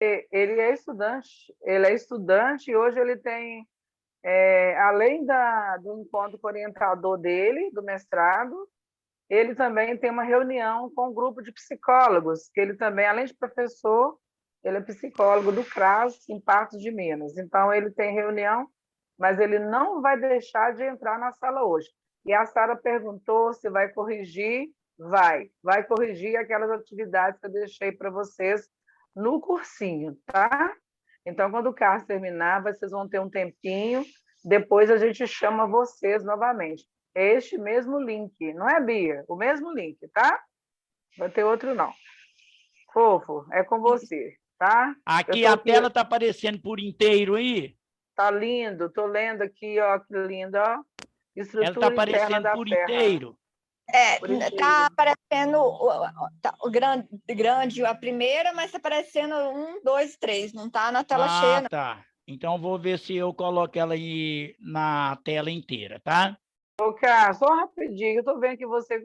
ele é estudante e hoje ele tem, além do encontro com o orientador dele, do mestrado, ele também tem uma reunião com um grupo de psicólogos, que ele também, além de professor, ele é psicólogo do CRAS, em Patos de Minas. Então, ele tem reunião, mas ele não vai deixar de entrar na sala hoje. E a Sara perguntou se vai corrigir. Vai corrigir aquelas atividades que eu deixei para vocês no cursinho, tá? Então, quando o Carlos terminar, vocês vão ter um tempinho, depois a gente chama vocês novamente. É este mesmo link, não é, Bia? O mesmo link, tá? Vai ter outro, não. Fofo, é com você, tá? Aqui a tela está aparecendo por inteiro aí? Tá lindo, estou lendo aqui, ó, que lindo, ó. Ela está aparecendo por inteiro? Está aparecendo o grande, a primeira, mas está aparecendo 1, 2, 3, não está na tela cheia. Não. Tá. Então, vou ver se eu coloco ela aí na tela inteira, tá? Ô, Cá, só rapidinho, eu estou vendo que você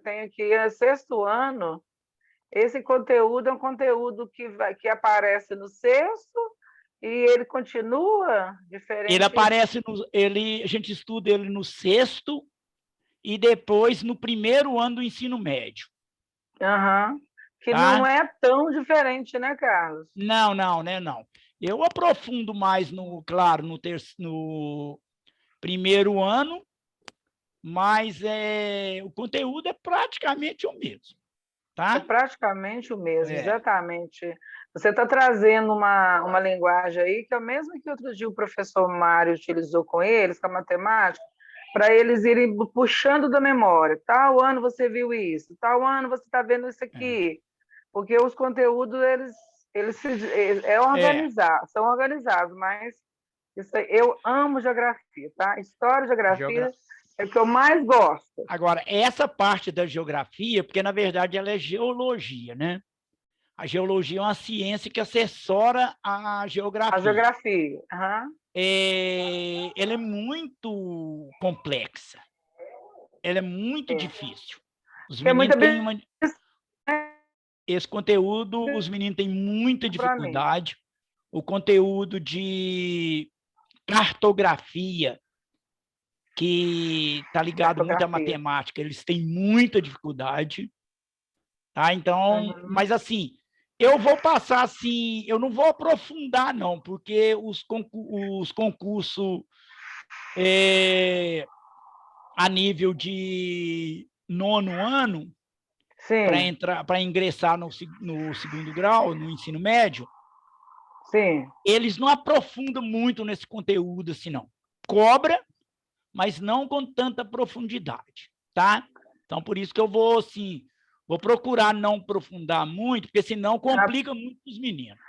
tem aqui 6º ano. Esse conteúdo é um conteúdo que aparece no 6º e ele continua diferente? Ele aparece, a gente estuda ele no 6º e depois no 1º ano do ensino médio. Que tá? Não é tão diferente, né, Carlos? Não, né, não. Eu aprofundo mais, claro, no 1º ano, mas o conteúdo é praticamente o mesmo. Tá? É praticamente o mesmo, exatamente. Você está trazendo uma linguagem aí que é a mesma que outro dia o professor Mário utilizou com eles, com a matemática, para eles irem puxando da memória. Tal ano você viu isso, tal ano você está vendo isso aqui. Porque os conteúdos, são organizados, mas eu amo geografia, tá? História e geografia é o que eu mais gosto. Agora, essa parte da geografia, porque, na verdade, ela é geologia, né? A geologia é uma ciência que assessora a geografia. A geografia, ela é muito complexa. Ela é muito difícil. Os meninos têm esse conteúdo, os meninos têm muita dificuldade. O conteúdo de cartografia, que está ligado muito à matemática, eles têm muita dificuldade, tá? Então, mas assim, eu vou passar assim, eu não vou aprofundar não, porque os concursos a nível de 9º ano, para ingressar no 2º grau, no ensino médio, eles não aprofundam muito nesse conteúdo assim, não. Cobra, mas não com tanta profundidade, tá? Então, por isso que eu vou, assim, vou procurar não aprofundar muito, porque senão complica muito os meninos.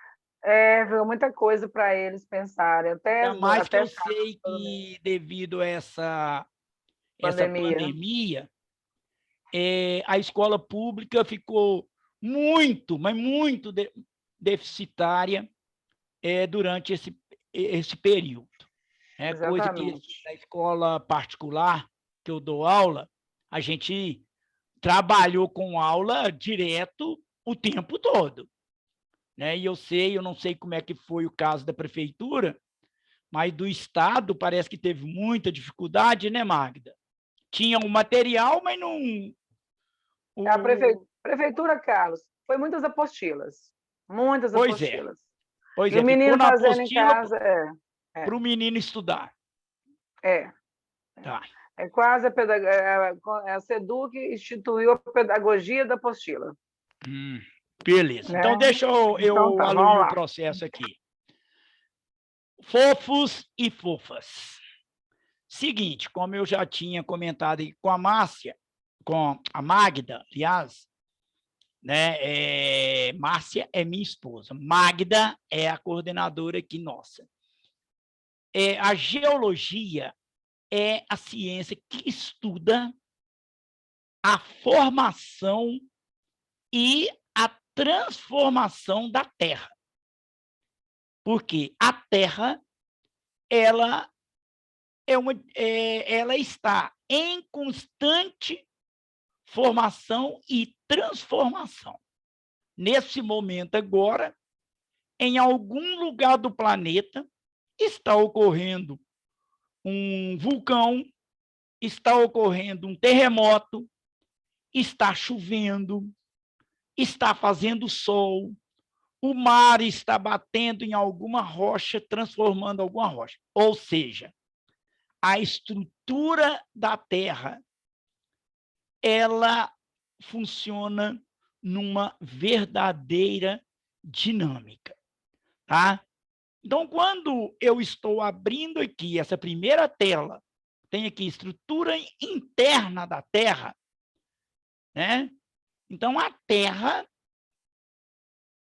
Muita coisa para eles pensarem. Ainda mais que eu sei que, devido a essa pandemia, a escola pública ficou muito, mas muito deficitária durante esse período. Coisa que na escola particular, que eu dou aula, a gente trabalhou com aula direto o tempo todo. Né? E eu não sei como é que foi o caso da prefeitura, mas do Estado parece que teve muita dificuldade, né, Magda? Tinha o material, mas não... A prefeitura, Carlos, foi muitas apostilas. Muitas apostilas. Pois e o menino fazendo em casa... Para o menino estudar. Tá. É quase a SEDUC instituiu a pedagogia da apostila. Beleza. Então, deixa eu aluir o processo aqui. Fofos e fofas. Seguinte, como eu já tinha comentado aí com a Márcia, com a Magda, aliás, né? Márcia é minha esposa. Magda é a coordenadora aqui nossa. A geologia é a ciência que estuda a formação e a transformação da Terra. Porque a Terra, ela está em constante formação e transformação. Nesse momento agora, em algum lugar do planeta está ocorrendo um vulcão, está ocorrendo um terremoto, está chovendo, está fazendo sol, o mar está batendo em alguma rocha, transformando alguma rocha. Ou seja, a estrutura da Terra, ela funciona numa verdadeira dinâmica, tá? Então, quando eu estou abrindo aqui essa primeira tela, tem aqui estrutura interna da Terra, né? Então, a Terra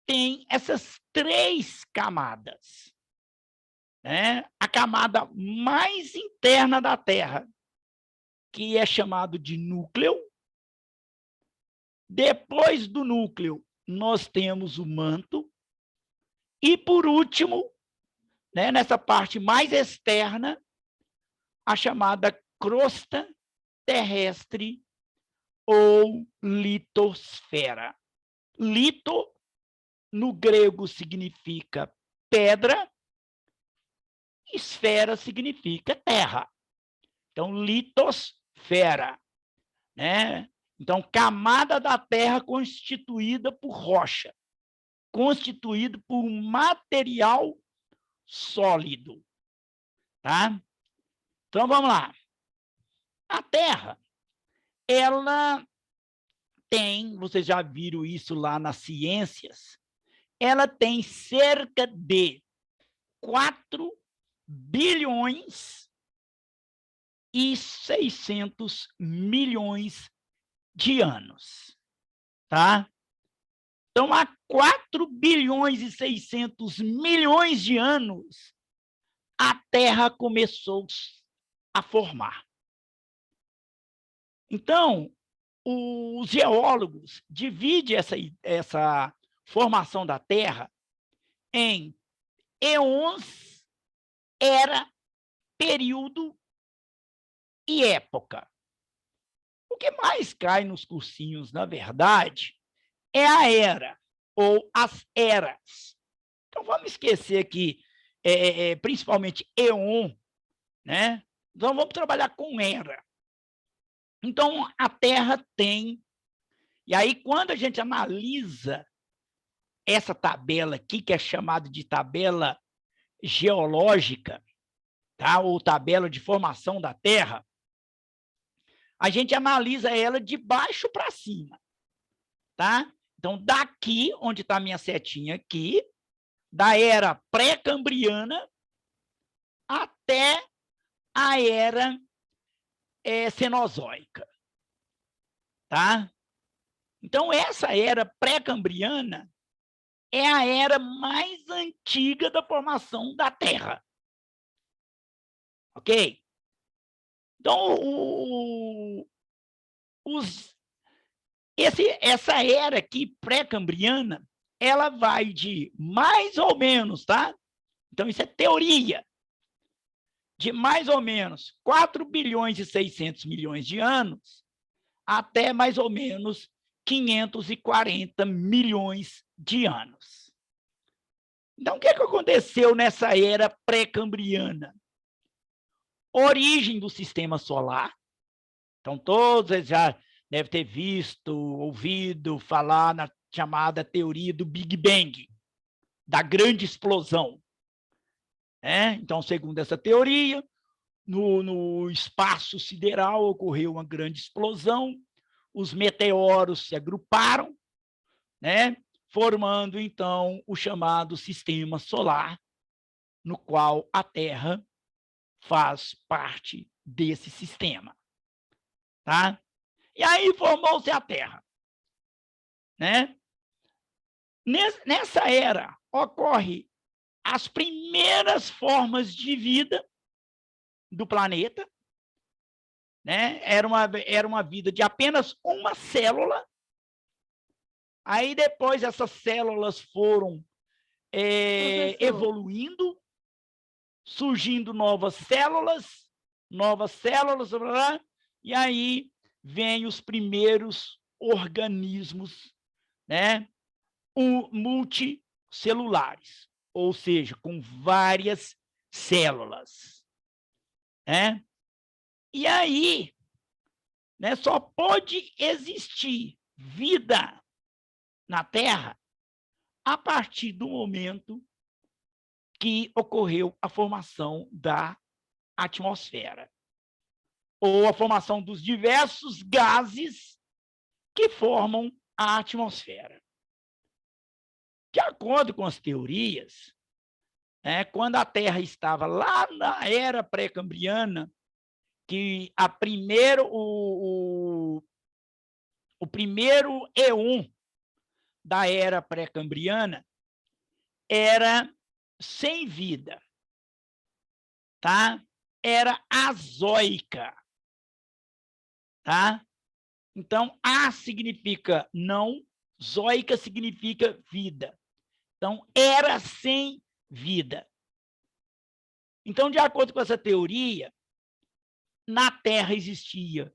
tem essas 3 camadas, né? A camada mais interna da Terra, que é chamado de núcleo. Depois do núcleo, nós temos o manto. E, por último, né, nessa parte mais externa, a chamada crosta terrestre ou litosfera. Lito, no grego, significa pedra, esfera significa terra. Então, litosfera, né? Então, camada da Terra constituída por rocha, constituído por um material sólido, tá? Então, vamos lá. A Terra, ela tem, vocês já viram isso lá nas ciências, ela tem cerca de 4 bilhões e 600 milhões de anos, tá? Então, há 4 bilhões e 600 milhões de anos, a Terra começou a formar. Então, os geólogos dividem essa formação da Terra em eons, era, período e época. O que mais cai nos cursinhos, na verdade, é a era, ou as eras. Então, vamos esquecer aqui, principalmente eon, né? Então, vamos trabalhar com era. Então, a Terra tem... E aí, quando a gente analisa essa tabela aqui, que é chamada de tabela geológica, tá? Ou tabela de formação da Terra, a gente analisa ela de baixo para cima, tá? Então, daqui, onde está a minha setinha aqui, da era pré-cambriana até a era cenozoica, tá? Então, essa era pré-cambriana é a era mais antiga da formação da Terra. Ok? Então, essa era aqui, pré-cambriana, ela vai de mais ou menos, tá? Então, isso é teoria. De mais ou menos 4 bilhões e 600 milhões de anos até mais ou menos 540 milhões de anos. Então, o que aconteceu nessa era pré-cambriana? Origem do sistema solar. Então, todos já devem ter visto, ouvido falar na chamada teoria do Big Bang, da grande explosão. Então, segundo essa teoria, no espaço sideral ocorreu uma grande explosão, os meteoros se agruparam, né, formando, então, o chamado sistema solar, no qual a Terra faz parte desse sistema. Tá? E aí formou-se a Terra. Né? Nessa era, ocorre as primeiras formas de vida do planeta, né? Era uma vida de apenas uma célula. Aí depois essas células foram evoluindo, surgindo novas células, e aí vêm os primeiros organismos, né? Multicelulares. celulares, ou seja, com várias células. Né? E aí, né, só pode existir vida na Terra a partir do momento que ocorreu a formação da atmosfera, ou a formação dos diversos gases que formam a atmosfera. De acordo com as teorias, né, quando a Terra estava lá na era pré-cambriana, que o primeiro éon da era pré-cambriana era sem vida, tá? Era azoica, tá? Então, a significa não, zoica significa vida. Então, era sem vida. Então, de acordo com essa teoria, na Terra existia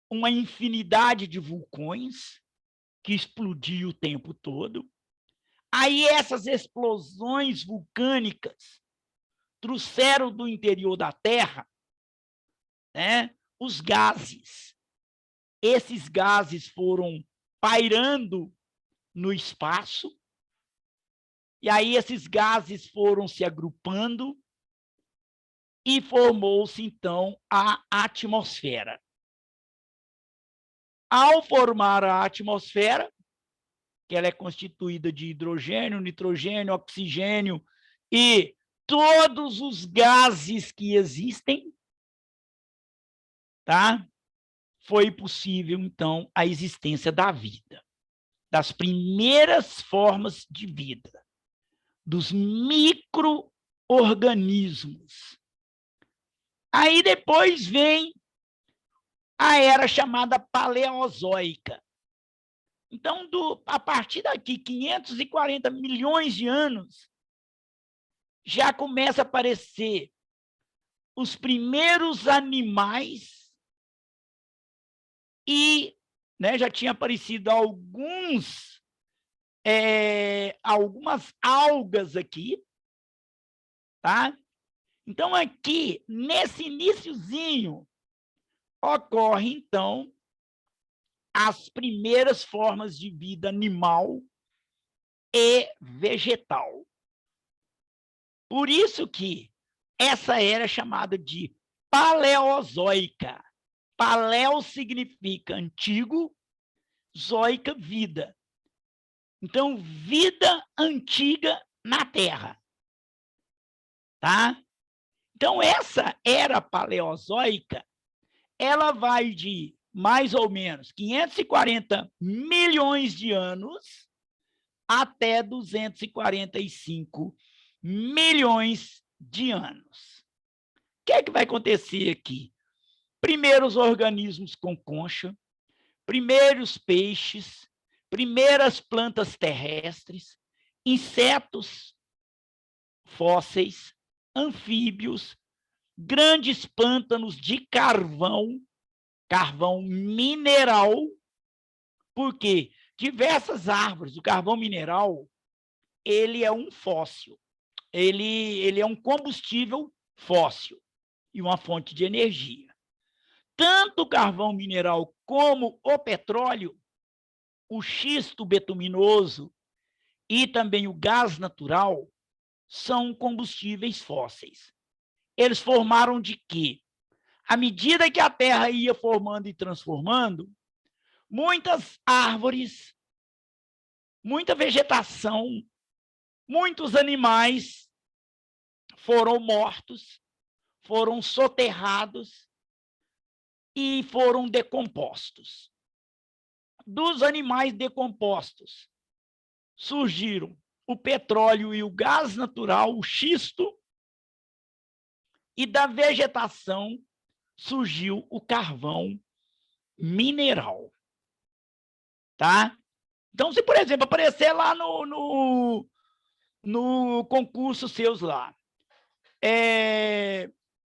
uma infinidade de vulcões que explodiam o tempo todo. Aí essas explosões vulcânicas trouxeram do interior da Terra, né, os gases. Esses gases foram pairando no espaço, e aí esses gases foram se agrupando e formou-se, então, a atmosfera. Ao formar a atmosfera, que ela é constituída de hidrogênio, nitrogênio, oxigênio e todos os gases que existem, tá? Foi possível, então, a existência da vida, das primeiras formas de vida, dos micro-organismos. Aí depois vem a era chamada paleozoica. Então, a partir daqui, 540 milhões de anos, já começa a aparecer os primeiros animais e, né, já tinha aparecido algumas algas aqui, tá? Então, aqui, nesse iniciozinho, ocorre, então, as primeiras formas de vida animal e vegetal. Por isso que essa era é chamada de paleozoica. Paleo significa antigo, zoica, vida. Então, vida antiga na Terra. Tá? Então, essa era paleozoica, ela vai de mais ou menos 540 milhões de anos até 245 milhões de anos. O que é que vai acontecer aqui? Primeiros organismos com concha, primeiros peixes, primeiras plantas terrestres, insetos fósseis, anfíbios, grandes pântanos de carvão mineral, porque diversas árvores, o carvão mineral, ele é um fóssil, ele é um combustível fóssil e uma fonte de energia. Tanto o carvão mineral como o petróleo, o xisto betuminoso e também o gás natural são combustíveis fósseis. Eles formaram de quê? À medida que a Terra ia formando e transformando, muitas árvores, muita vegetação, muitos animais foram mortos, foram soterrados e foram decompostos. Dos animais decompostos, surgiram o petróleo e o gás natural, o xisto, e da vegetação surgiu o carvão mineral. Tá? Então, se, por exemplo, aparecer lá no concurso seus lá,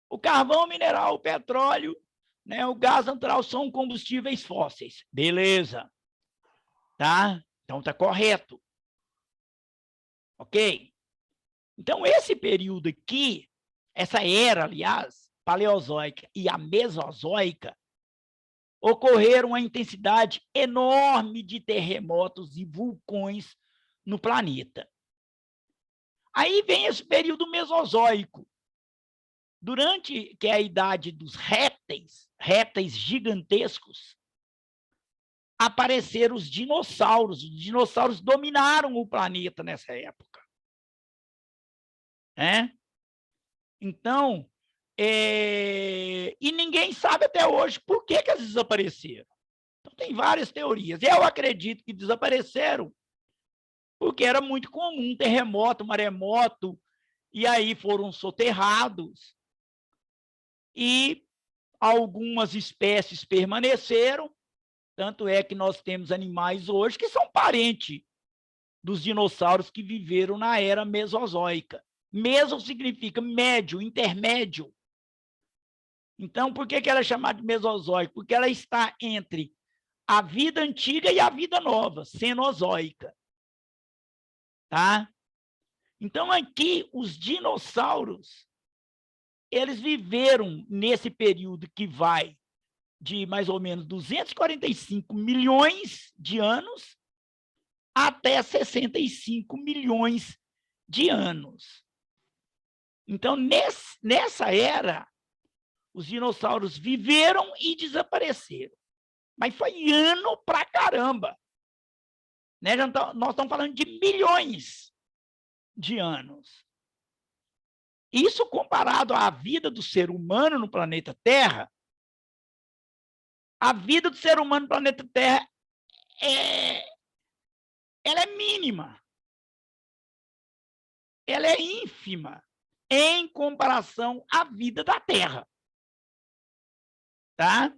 o carvão mineral, o petróleo, né, o gás natural são combustíveis fósseis. Beleza. Tá? Então, está correto. Ok? Então, esse período aqui, essa era, aliás, paleozoica e a mesozoica, ocorreram uma intensidade enorme de terremotos e vulcões no planeta. Aí vem esse período mesozoico, durante que é a idade dos répteis gigantescos, apareceram os dinossauros. Os dinossauros dominaram o planeta nessa época. Então, e ninguém sabe até hoje por que eles desapareceram. Então, tem várias teorias. Eu acredito que desapareceram porque era muito comum terremoto, maremoto, e aí foram soterrados. E algumas espécies permaneceram, tanto é que nós temos animais hoje que são parentes dos dinossauros que viveram na era mesozoica. Meso significa médio, intermédio. Então, por que ela é chamada de mesozoica? Porque ela está entre a vida antiga e a vida nova, cenozoica. Tá? Então, aqui, os dinossauros, eles viveram nesse período que vai de mais ou menos 245 milhões de anos até 65 milhões de anos. Então, nessa era, os dinossauros viveram e desapareceram. Mas foi ano pra caramba. Né? Nós estamos falando de milhões de anos. Isso comparado à vida do ser humano no planeta Terra, a vida do ser humano no planeta Terra ela é mínima. Ela é ínfima em comparação à vida da Terra. Tá?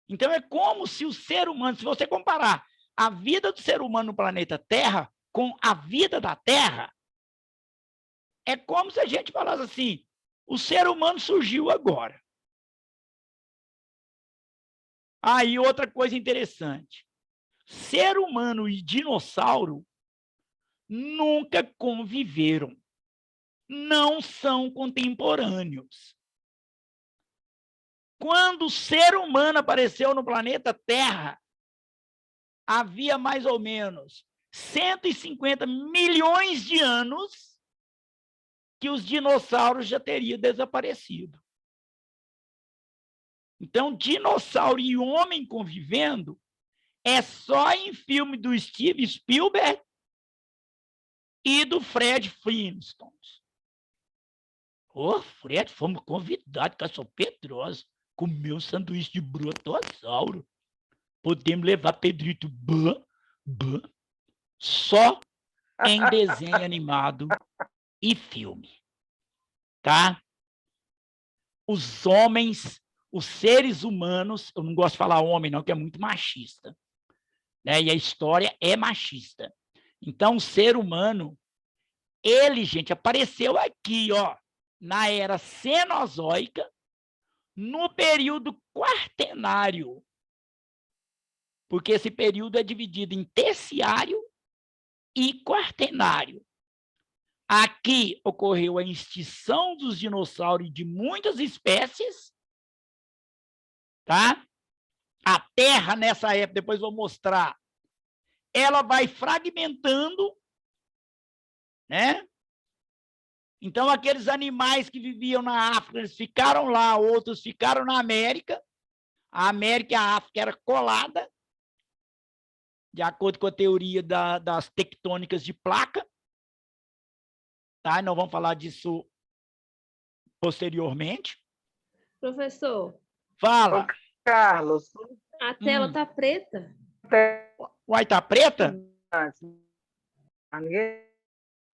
Então, é como se o ser humano, se você comparar a vida do ser humano no planeta Terra com a vida da Terra, é como se a gente falasse assim, o ser humano surgiu agora. Aí, outra coisa interessante. Ser humano e dinossauro nunca conviveram. Não são contemporâneos. Quando o ser humano apareceu no planeta Terra, havia mais ou menos 150 milhões de anos que os dinossauros já teriam desaparecido. Então, dinossauro e homem convivendo é só em filme do Steven Spielberg e do Fred Flintstone. Ô, Fred, fomos convidados com a São Pedrosa comer um sanduíche de brontossauro. Podemos levar Pedrito só em desenho animado e filme. Tá? Os homens, os seres humanos, eu não gosto de falar homem não, que é muito machista. Né? E a história é machista. Então, o ser humano, ele, gente, apareceu aqui, ó, na era cenozoica, no período quaternário. Porque esse período é dividido em terciário e quaternário. Aqui ocorreu a extinção dos dinossauros de muitas espécies, tá? A Terra, nessa época, depois vou mostrar, ela vai fragmentando, né? Então, aqueles animais que viviam na África, eles ficaram lá, outros ficaram na América. A América e a África eram coladas, de acordo com a teoria das tectônicas de placa. Tá? Nós vamos falar disso posteriormente. Professor. Fala. Ô, Carlos. A tela tá preta. Uai, tá preta?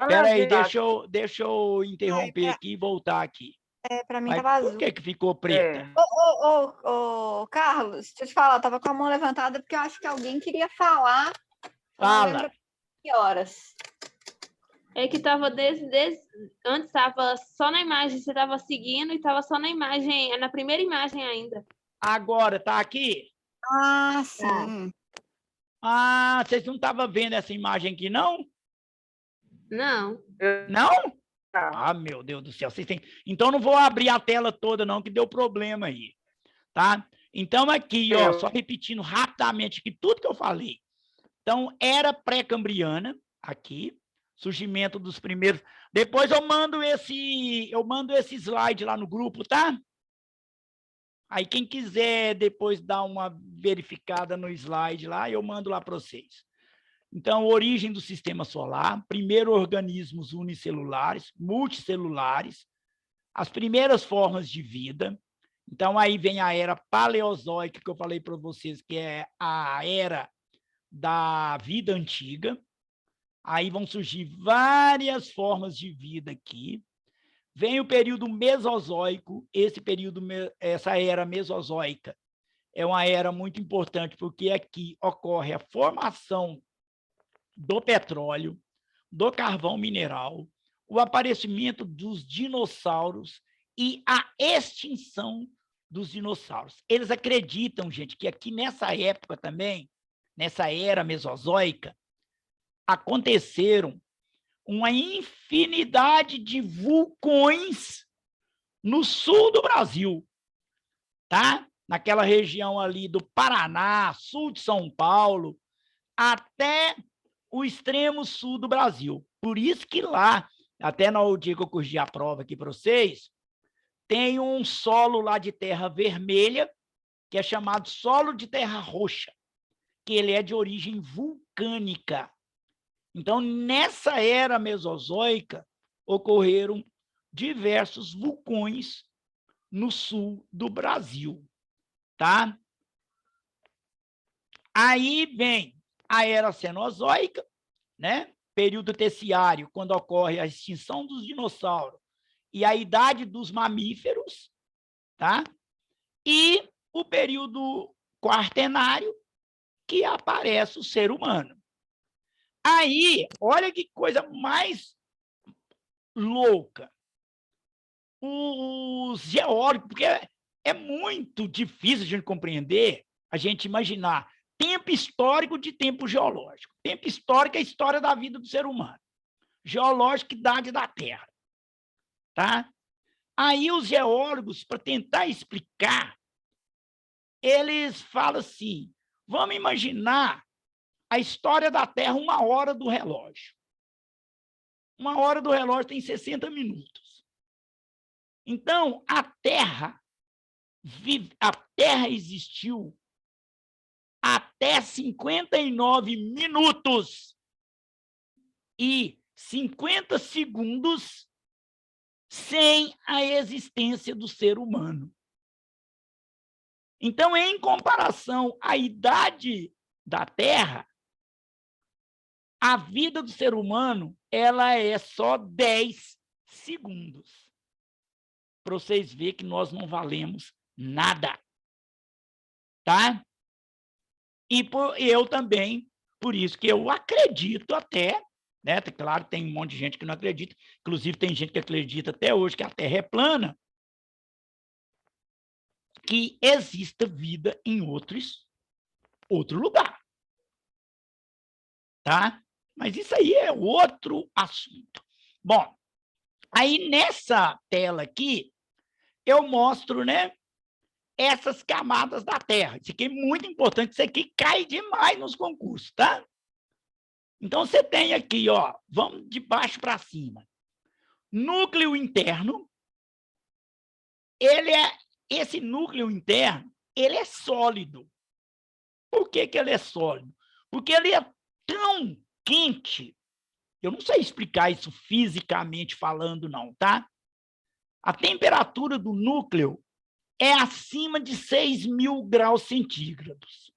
Espera aí, deixa eu interromper aqui e voltar aqui. Para mim estava azul. Por que ficou preta? Carlos, deixa eu te falar, eu estava com a mão levantada porque eu acho que alguém queria falar. Fala. Que horas? É que estava antes estava só na imagem, você estava seguindo e estava só na imagem, na primeira imagem ainda. Agora, tá aqui? Ah, sim. Ah, vocês não estavam vendo essa imagem aqui, não? Não. Não? Não. Ah, meu Deus do céu. Vocês têm... Então, não vou abrir a tela toda, não, que deu problema aí. Tá? Então, aqui, ó, só repetindo rapidamente aqui tudo que eu falei. Então, era pré-cambriana, aqui, surgimento dos primeiros... Depois eu mando esse slide lá no grupo, tá? Aí, quem quiser depois dar uma verificada no slide lá, eu mando lá para vocês. Então, origem do sistema solar, primeiro organismos unicelulares, multicelulares, as primeiras formas de vida. Então, aí vem a era paleozoica, que eu falei para vocês, que é a era da vida antiga. Aí vão surgir várias formas de vida aqui. Vem o período mesozoico, essa era mesozoica é uma era muito importante, porque aqui ocorre a formação do petróleo, do carvão mineral, o aparecimento dos dinossauros e a extinção dos dinossauros. Eles acreditam, gente, que aqui nessa época também, nessa era mesozoica, aconteceram uma infinidade de vulcões no sul do Brasil, tá? Naquela região ali do Paraná, sul de São Paulo, até o extremo sul do Brasil. Por isso que lá, até no dia que eu corrigi a prova aqui para vocês, tem um solo lá de terra vermelha, que é chamado solo de terra roxa, que ele é de origem vulcânica. Então, nessa era mesozoica, ocorreram diversos vulcões no sul do Brasil, tá? Aí vem a era cenozoica, né? Período terciário, quando ocorre a extinção dos dinossauros e a idade dos mamíferos, tá? E o período quaternário, que aparece o ser humano. Aí, olha que coisa mais louca. Os geólogos, porque é muito difícil a gente compreender, a gente imaginar tempo histórico de tempo geológico. Tempo histórico é a história da vida do ser humano. Geológico, idade da Terra. Tá? Aí os geólogos, para tentar explicar, eles falam assim, vamos imaginar a história da Terra 1 hora do relógio. 1 hora do relógio tem 60 minutos. Então, a Terra existiu até 59 minutos e 50 segundos sem a existência do ser humano. Então, em comparação à idade da Terra, a vida do ser humano ela é só 10 segundos. Para vocês verem que nós não valemos nada. Tá? E eu também, por isso que eu acredito até, né? Claro, tem um monte de gente que não acredita, inclusive tem gente que acredita até hoje que a Terra é plana, que exista vida em outro lugar. Tá? Mas isso aí é outro assunto. Bom, aí nessa tela aqui, eu mostro, né, essas camadas da Terra. Isso aqui é muito importante, isso aqui cai demais nos concursos, tá? Então, você tem aqui, ó, vamos de baixo para cima. Núcleo interno, esse núcleo interno, ele é sólido. Por que ele é sólido? Porque ele é tão quente, eu não sei explicar isso fisicamente falando, não, tá? A temperatura do núcleo é acima de 6.000 graus centígrados.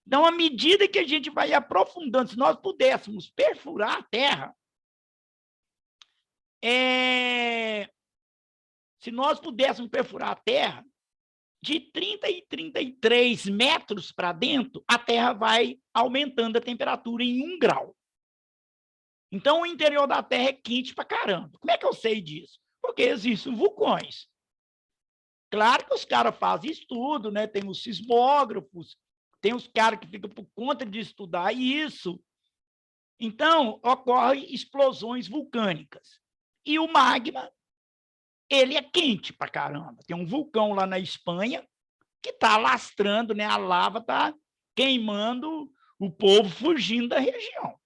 Então, à medida que a gente vai aprofundando, se nós pudéssemos perfurar a Terra, se nós pudéssemos perfurar a Terra, de 30 e 33 metros para dentro, a Terra vai aumentando a temperatura em 1 grau. Então, o interior da Terra é quente para caramba. Como é que eu sei disso? Porque existem vulcões. Claro que os caras fazem estudo, né? Tem os sismógrafos, tem os caras que ficam por conta de estudar isso. Então, ocorrem explosões vulcânicas. E o magma, ele é quente pra caramba. Tem um vulcão lá na Espanha que está alastrando, né? A lava está queimando o povo fugindo da região.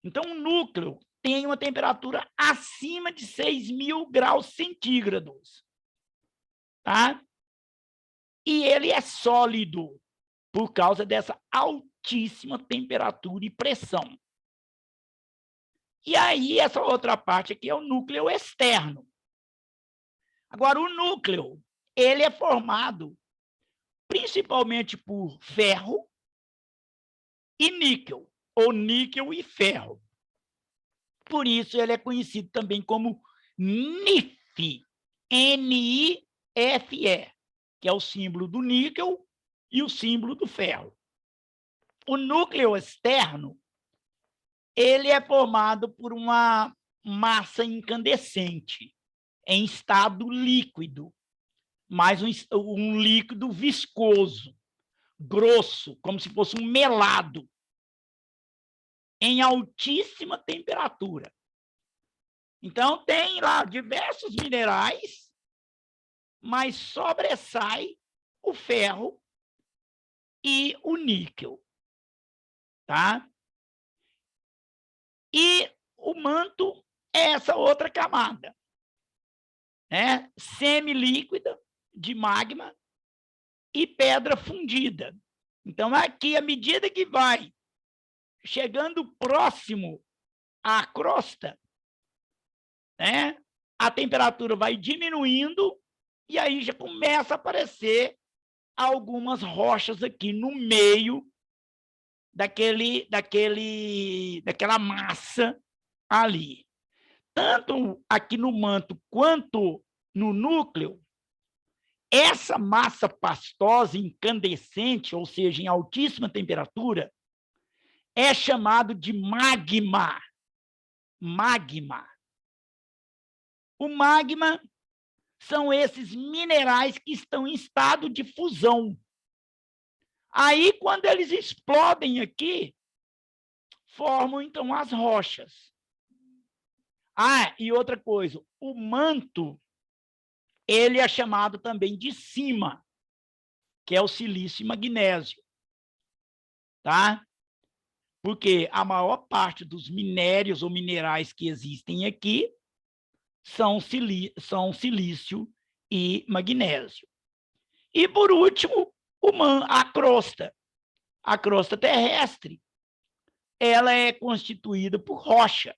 Então, o núcleo tem uma temperatura acima de 6.000 graus centígrados. Tá? E ele é sólido por causa dessa altíssima temperatura e pressão. E aí, essa outra parte aqui é o núcleo externo. Agora, o núcleo, ele é formado principalmente por ferro e níquel, ou níquel e ferro. Por isso, ele é conhecido também como NIFE, N-I-F-E, que é o símbolo do níquel e o símbolo do ferro. O núcleo externo, ele é formado por uma massa incandescente, em estado líquido, mas um líquido viscoso, grosso, como se fosse um melado, em altíssima temperatura. Então, tem lá diversos minerais, mas sobressai o ferro e o níquel. Tá? E o manto é essa outra camada, né? Semilíquida, de magma e pedra fundida. Então, aqui, à medida que vai chegando próximo à crosta, né, a temperatura vai diminuindo e aí já começa a aparecer algumas rochas aqui no meio daquela massa ali. Tanto aqui no manto quanto no núcleo, essa massa pastosa incandescente, ou seja, em altíssima temperatura, é chamado de magma. Magma. O magma são esses minerais que estão em estado de fusão. Aí, quando eles explodem aqui, formam, então, as rochas. Ah, e outra coisa, o manto, ele é chamado também de cima, que é o silício e magnésio. Tá? Porque a maior parte dos minérios ou minerais que existem aqui são silício e magnésio. E, por último, a crosta. A crosta terrestre, ela é constituída por rocha,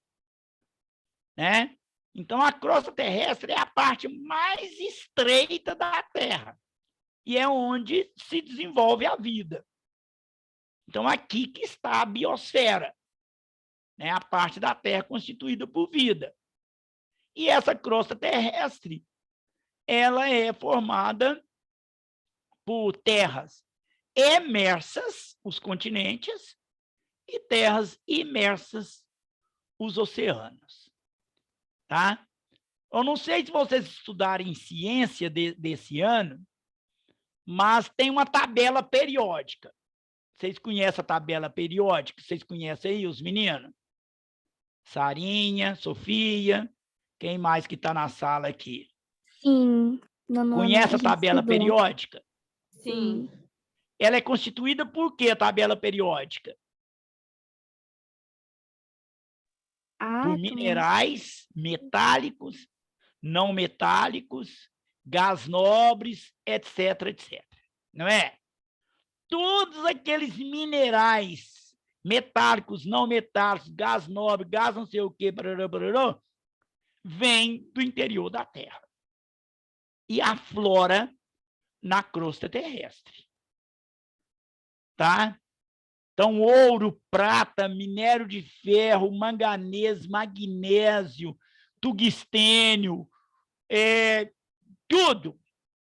né? Então, a crosta terrestre é a parte mais estreita da Terra e é onde se desenvolve a vida. Então, aqui que está a biosfera, né? A parte da Terra constituída por vida. E essa crosta terrestre, ela é formada por terras emersas, os continentes, e terras imersas, os oceanos. Tá? Eu não sei se vocês estudarem ciência desse ano, mas tem uma tabela periódica. Vocês conhecem a tabela periódica? Vocês conhecem aí, os meninos? Sarinha, Sofia, quem mais que está na sala aqui? Sim. Conhece a tabela periódica? Sim. Ela é constituída por quê, a tabela periódica? Por minerais metálicos, não metálicos, gás nobres, etc, etc. Não é? Todos aqueles minerais metálicos, não metálicos, gás nobre, gás não sei o quê, vêm do interior da Terra e aflora na crosta terrestre. Tá? Então, ouro, prata, minério de ferro, manganês, magnésio, tungstênio, tudo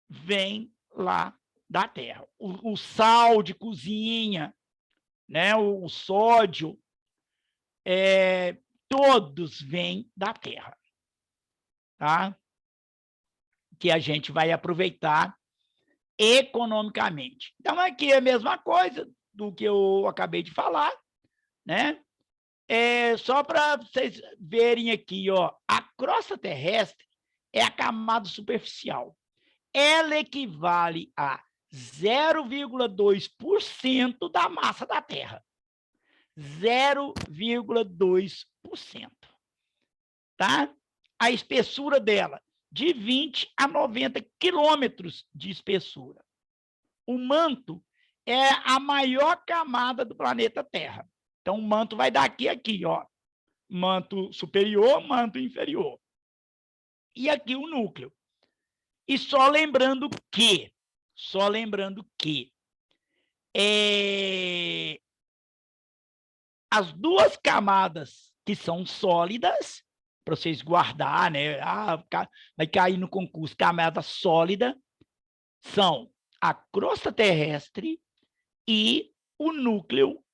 vem lá da Terra. O sal de cozinha, né? O sódio, todos vêm da Terra. Tá? Que a gente vai aproveitar economicamente. Então, aqui é a mesma coisa do que eu acabei de falar, né? Só para vocês verem aqui, ó, a crosta terrestre é a camada superficial. Ela equivale a 0,2% da massa da Terra. 0,2%. Tá? A espessura dela, de 20 a 90 quilômetros de espessura. O manto é a maior camada do planeta Terra. Então, o manto vai daqui a aqui, ó. Manto superior, manto inferior. E aqui o núcleo. E só lembrando que as duas camadas que são sólidas, para vocês guardar, né? Vai cair no concurso, camada sólida, são a crosta terrestre e o núcleo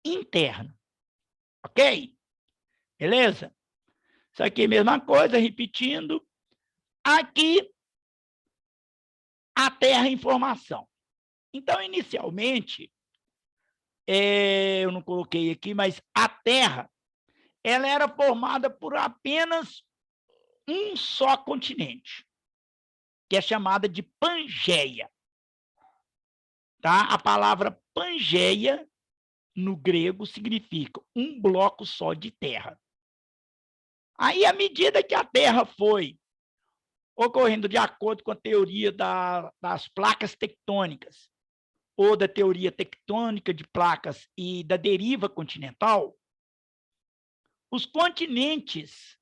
interno. Ok? Beleza? Isso aqui é a mesma coisa, repetindo. Aqui, a Terra em formação. Então, inicialmente, eu não coloquei aqui, mas a Terra, ela era formada por apenas um só continente, que é chamada de Pangeia. Tá? A palavra Pangeia, no grego, significa um bloco só de terra. Aí, à medida que a Terra foi ocorrendo de acordo com a teoria das placas tectônicas, ou da teoria tectônica de placas e da deriva continental, os continentes,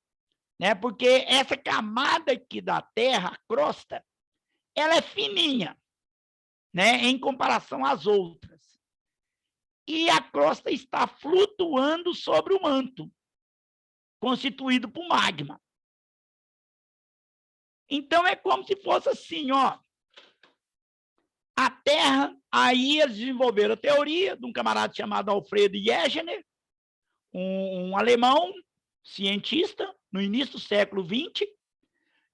né, porque essa camada aqui da Terra, a crosta, ela é fininha, né, em comparação às outras. E a crosta está flutuando sobre o manto, constituído por magma. Então, é como se fosse assim, ó. A Terra, aí eles desenvolveram a teoria de um camarada chamado Alfredo Wegener, um alemão, cientista, no início do século XX,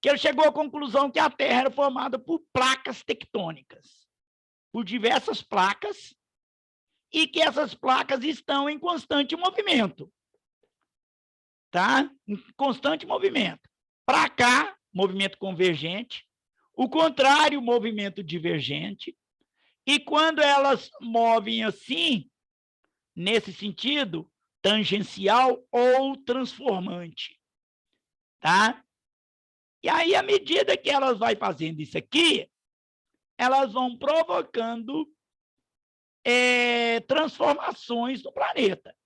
que ele chegou à conclusão que a Terra era formada por placas tectônicas, por diversas placas, e que essas placas estão em constante movimento. Tá? Em constante movimento. Para cá, movimento convergente, o contrário, movimento divergente, e quando elas movem assim, nesse sentido, tangencial ou transformante. Tá? E aí, à medida que elas vão fazendo isso aqui, elas vão provocando transformações no planeta.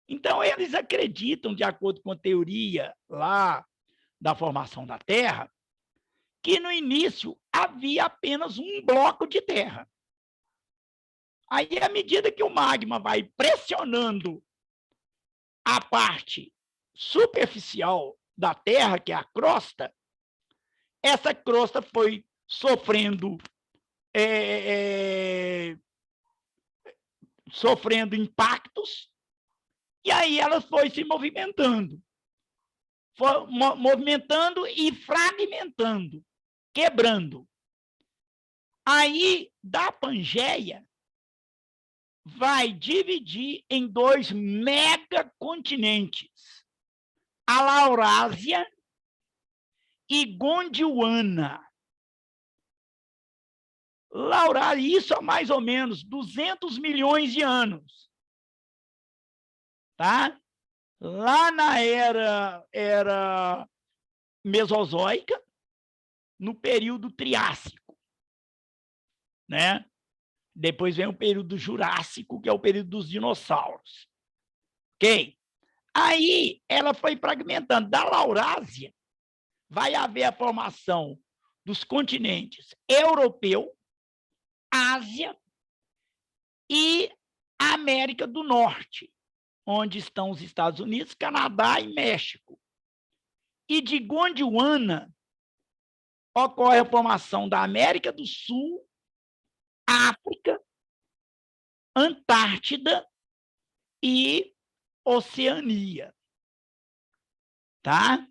Então, eles acreditam, de acordo com a teoria lá da formação da Terra, que no início havia apenas um bloco de terra. Aí, à medida que o magma vai pressionando a parte superficial da Terra, que é a crosta, essa crosta foi sofrendo impactos, e aí ela foi se movimentando. Movimentando e fragmentando, quebrando. Aí, da Pangeia, vai dividir em 2 megacontinentes, a Laurásia e Gondwana. Laurásia, isso há mais ou menos 200 milhões de anos. Tá? Lá na era mesozoica, no período Triássico, né? Depois vem o período Jurássico, que é o período dos dinossauros. Ok? Aí ela foi fragmentando. Da Laurásia, vai haver a formação dos continentes europeu, Ásia e América do Norte, onde estão os Estados Unidos, Canadá e México. E de Gondwana ocorre a formação da América do Sul, África, Antártida e Oceania. Tá?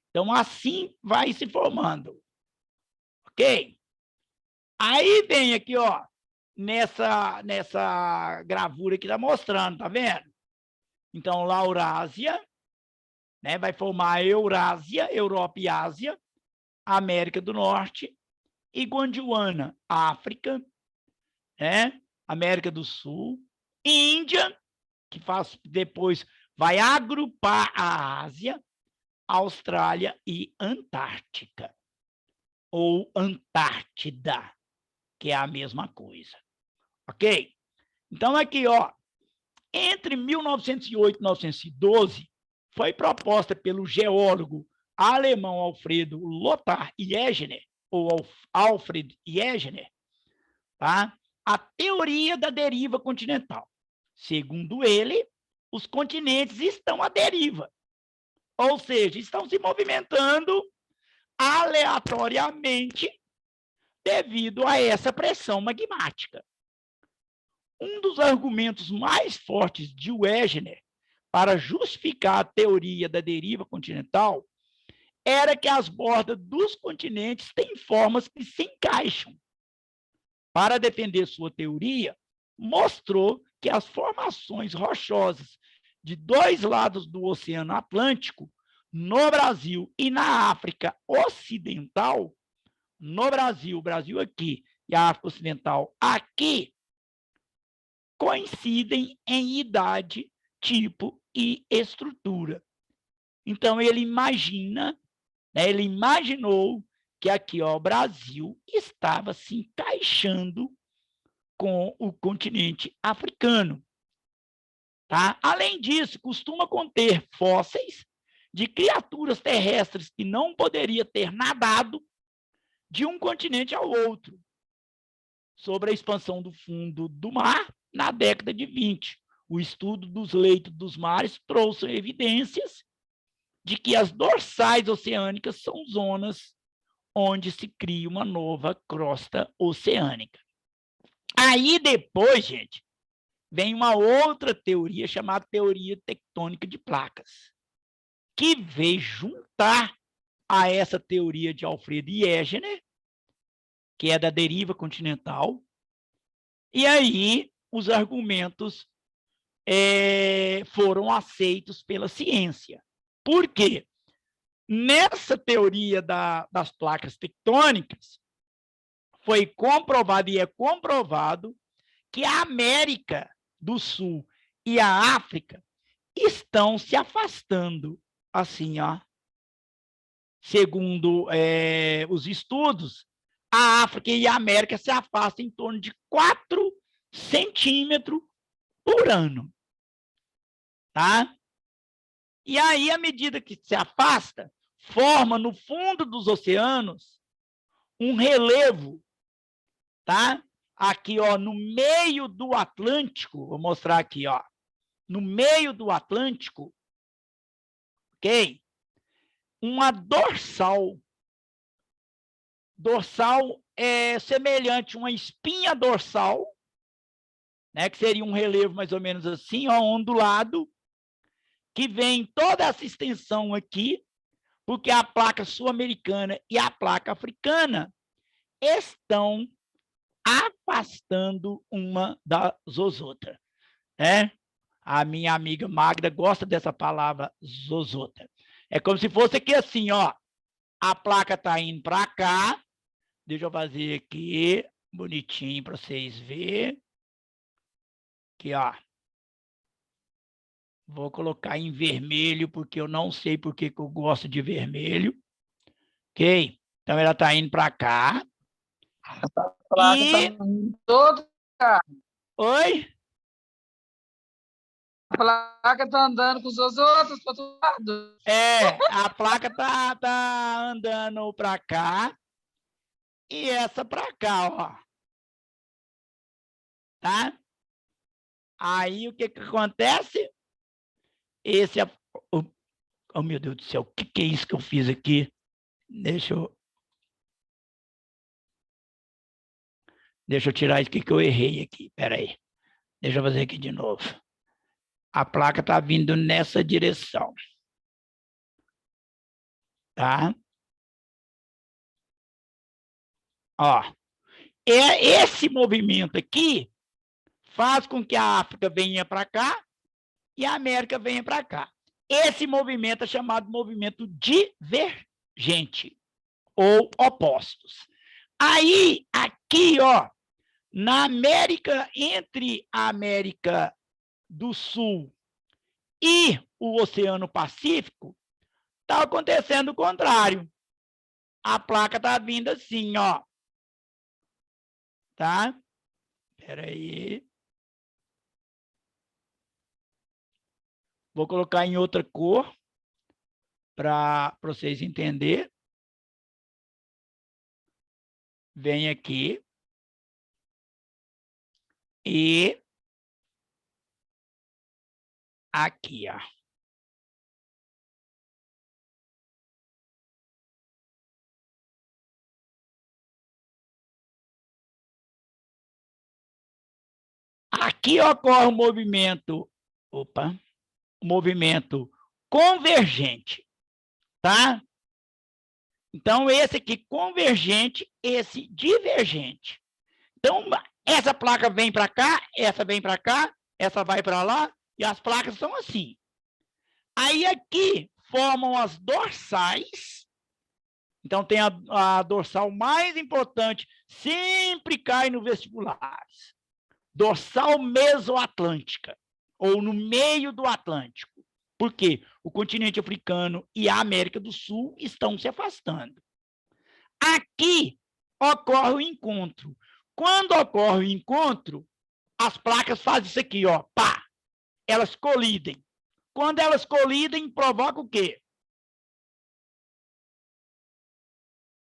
Então, assim vai se formando. Ok? Aí vem aqui, ó, nessa gravura que está mostrando, tá vendo? Então, Laurásia, né, vai formar a Eurásia, Europa e Ásia, América do Norte, e Gondwana, África, né, América do Sul, Índia, que depois vai agrupar a Ásia, Austrália e Antártica, ou Antártida, que é a mesma coisa. Ok? Então, aqui, ó, entre 1908 e 1912, foi proposta pelo geólogo alemão Alfredo Lothar Wegener, ou Alfred Wegener, tá? A teoria da deriva continental. Segundo ele, os continentes estão à deriva, ou seja, estão se movimentando aleatoriamente devido a essa pressão magmática. Um dos argumentos mais fortes de Wegener para justificar a teoria da deriva continental era que as bordas dos continentes têm formas que se encaixam. Para defender sua teoria, mostrou que as formações rochosas de dois lados do Oceano Atlântico, no Brasil e na África Ocidental, no Brasil, o Brasil aqui e a África Ocidental aqui, coincidem em idade, tipo e estrutura. Então, ele imagina, né, ele imaginou que aqui, ó, o Brasil estava se encaixando com o continente africano. Tá? Além disso, costuma conter fósseis de criaturas terrestres que não poderia ter nadado de um continente ao outro. Sobre a expansão do fundo do mar, na década de 20, o estudo dos leitos dos mares trouxe evidências de que as dorsais oceânicas são zonas onde se cria uma nova crosta oceânica. Aí depois, gente, vem uma outra teoria chamada teoria tectônica de placas, que veio juntar a essa teoria de Alfredo Wegener, que é da deriva continental, e aí os argumentos foram aceitos pela ciência. Por quê? Nessa teoria das placas tectônicas, foi comprovado e é comprovado que a América do Sul e a África estão se afastando, assim, ó. Segundo os estudos, a África e a América se afastam em torno de 4 centímetros por ano. Tá? E aí, à medida que se afasta, forma no fundo dos oceanos um relevo, tá? Aqui, ó, no meio do Atlântico, vou mostrar aqui, ó, no meio do Atlântico, ok? Uma dorsal. Dorsal é semelhante a uma espinha dorsal, né, que seria um relevo mais ou menos assim, ó, ondulado, que vem toda essa extensão aqui, porque a placa sul-americana e a placa africana estão afastando uma das outras, né? A minha amiga Magda gosta dessa palavra zozota. É como se fosse aqui assim, ó, a placa está indo para cá, deixa eu fazer aqui, bonitinho para vocês verem. Aqui, ó. Vou colocar em vermelho, porque eu não sei por que eu gosto de vermelho. Ok? Então, ela está indo para cá. A placa está indo todo cá. Oi? A placa está andando com os outros para todo lado. A placa tá andando para cá e essa para cá, ó. Tá? Aí, o que acontece? Esse é... Oh, meu Deus do céu, o que é isso que eu fiz aqui? Deixa eu tirar isso que eu errei aqui. Espera aí. Deixa eu fazer aqui de novo. A placa está vindo nessa direção. Tá? Ó. Esse movimento aqui faz com que a África venha para cá e a América venha para cá. Esse movimento é chamado movimento divergente, ou opostos. Aí, aqui, ó, na América, entre a América do Sul e o Oceano Pacífico, está acontecendo o contrário. A placa está vindo assim, ó. Tá? Espera aí. Vou colocar em outra cor para vocês entenderem. Vem aqui. E aqui, ó. Aqui ocorre um movimento, movimento convergente, tá? Então, esse aqui convergente, esse divergente. Então, essa placa vem para cá, essa vem para cá, essa vai para lá, e as placas são assim. Aí, aqui, formam as dorsais. Então, tem a dorsal mais importante, sempre cai no vestibular. Dorsal mesoatlântica, ou no meio do Atlântico. Por quê? O continente africano e a América do Sul estão se afastando. Aqui ocorre o encontro. Quando ocorre o encontro, as placas fazem isso aqui, ó, pá, elas colidem. Quando elas colidem, provoca o quê?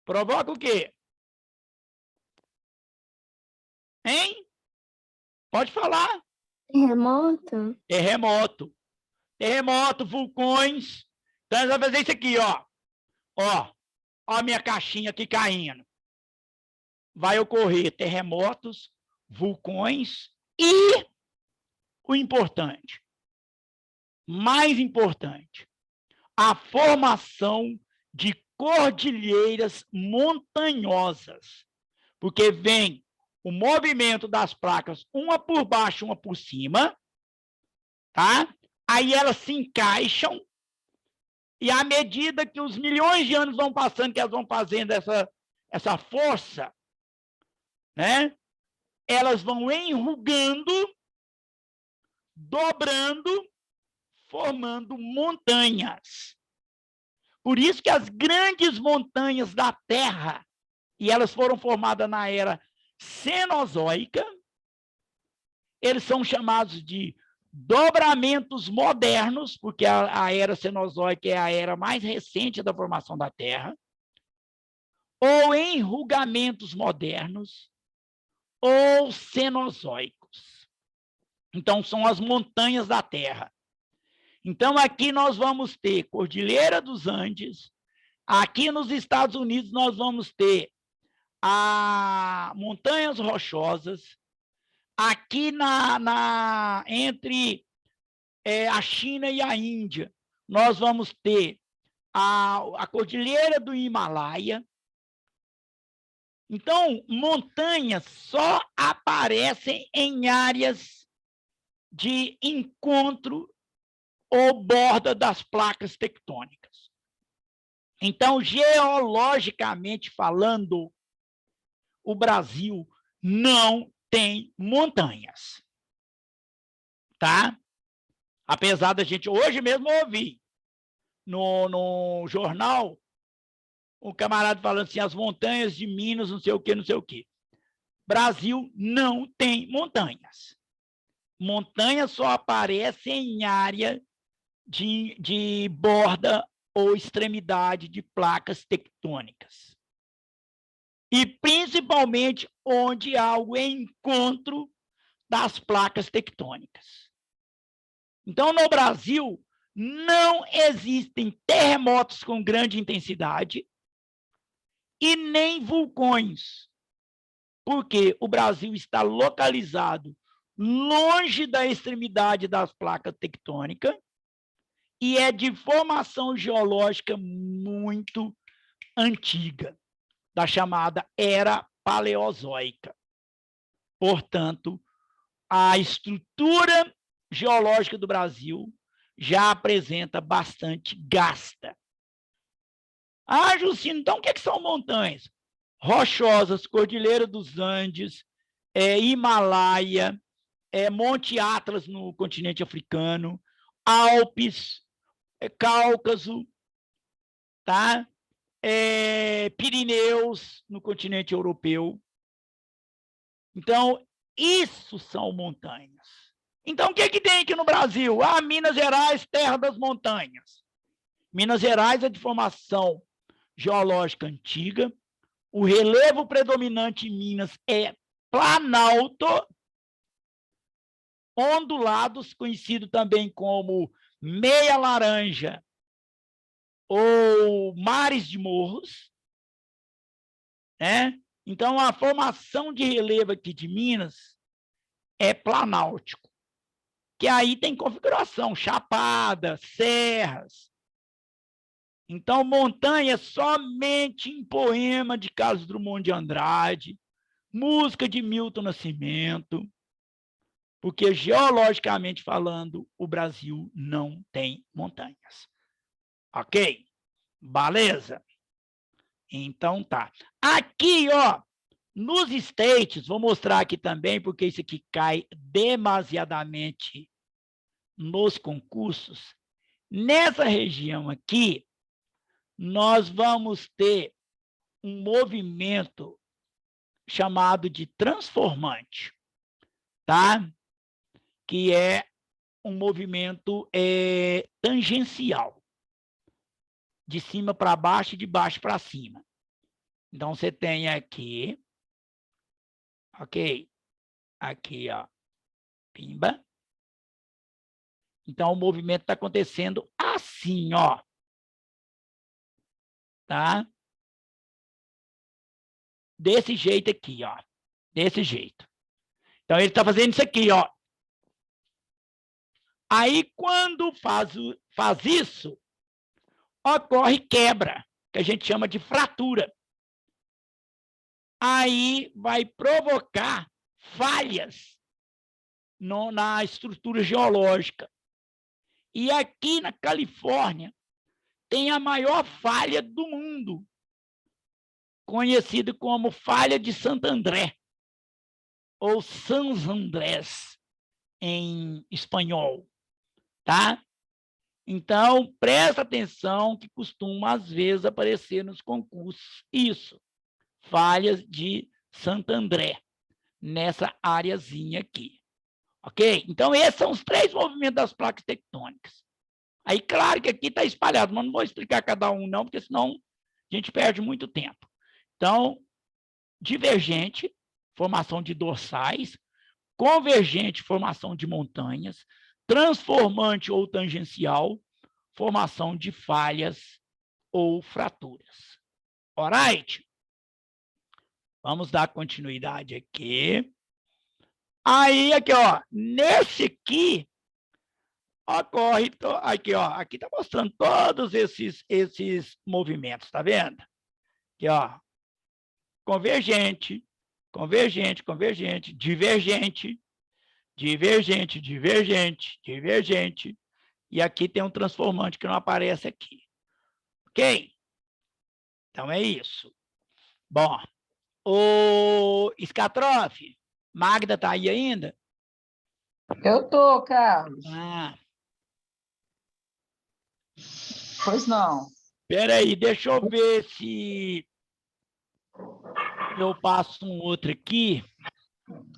Provoca o quê? Hein? Pode falar. Terremoto? Terremoto. Terremoto, vulcões. Então, nós vamos fazer isso aqui, ó. Ó a minha caixinha aqui caindo. Vai ocorrer terremotos, vulcões e o importante, mais importante, a formação de cordilheiras montanhosas, porque vem o movimento das placas, uma por baixo, uma por cima, tá? Aí elas se encaixam, e à medida que os milhões de anos vão passando, que elas vão fazendo essa força, né? Elas vão enrugando, dobrando, formando montanhas. Por isso que as grandes montanhas da Terra, e elas foram formadas na era Cenozoica, eles são chamados de dobramentos modernos, porque a era Cenozoica é a era mais recente da formação da Terra, ou enrugamentos modernos, ou cenozoicos. Então, são as montanhas da Terra. Então, aqui nós vamos ter Cordilheira dos Andes, aqui nos Estados Unidos nós vamos ter montanhas rochosas, aqui entre a China e a Índia, nós vamos ter a Cordilheira do Himalaia. Então, montanhas só aparecem em áreas de encontro ou borda das placas tectônicas. Então, geologicamente falando, o Brasil não tem montanhas, tá? Apesar da gente hoje mesmo ouvir no jornal um camarada falando assim, as montanhas de Minas, não sei o quê, não sei o quê. Brasil não tem montanhas. Montanhas só aparecem em área de borda ou extremidade de placas tectônicas. E principalmente onde há o encontro das placas tectônicas. Então, no Brasil, não existem terremotos com grande intensidade e nem vulcões, porque o Brasil está localizado longe da extremidade das placas tectônicas e é de formação geológica muito antiga, da chamada Era Paleozoica. Portanto, a estrutura geológica do Brasil já apresenta bastante gasta. Ah, Juscelino, então o que são montanhas? Rochosas, Cordilheira dos Andes, Himalaia, Monte Atlas no continente africano, Alpes, Cáucaso, tá? Pirineus no continente europeu. Então, isso são montanhas. Então, o que tem aqui no Brasil? Ah, Minas Gerais, terra das montanhas. Minas Gerais é de formação geológica antiga. O relevo predominante em Minas é planalto, ondulados, conhecido também como meia laranja ou mares de morros, né? Então, a formação de relevo aqui de Minas é planáltico, que aí tem configuração, chapada, serras. Então, montanha somente em poema de Carlos Drummond de Andrade, música de Milton Nascimento, porque, geologicamente falando, o Brasil não tem montanhas. Ok? Beleza? Então, tá. Aqui, ó, nos States, vou mostrar aqui também, porque isso aqui cai demasiadamente nos concursos. Nessa região aqui, nós vamos ter um movimento chamado de transformante, tá? Que é um movimento tangencial, de cima para baixo e de baixo para cima. Então, você tem aqui, ok? Aqui, ó, pimba. Então, o movimento está acontecendo assim, ó. Tá? Desse jeito aqui, ó. Desse jeito. Então, ele está fazendo isso aqui, ó. Aí, quando faz isso, ocorre quebra, que a gente chama de fratura. Aí vai provocar falhas na estrutura geológica. E aqui na Califórnia tem a maior falha do mundo, conhecida como falha de Santo André, ou Sans Andrés, em espanhol, tá? Então, presta atenção que costuma, às vezes, aparecer nos concursos isso, falhas de Santo André, nessa areazinha aqui, ok? Então, esses são os 3 movimentos das placas tectônicas. Aí, claro que aqui está espalhado, mas não vou explicar cada um, não, porque senão a gente perde muito tempo. Então, divergente, formação de dorsais, convergente, formação de montanhas, transformante ou tangencial, formação de falhas ou fraturas. Alright? Vamos dar continuidade aqui. Aí, aqui, ó, nesse aqui, ocorre, aqui, ó, aqui está mostrando todos esses movimentos, tá vendo? Aqui, ó, convergente, convergente, convergente, divergente, divergente, divergente, divergente, e aqui tem um transformante que não aparece aqui. Ok? Então, é isso. Bom, o Scatrof, Magda está aí ainda? Eu tô, Carlos. Ah. Pois não. Espera aí, deixa eu ver se eu passo um outro aqui.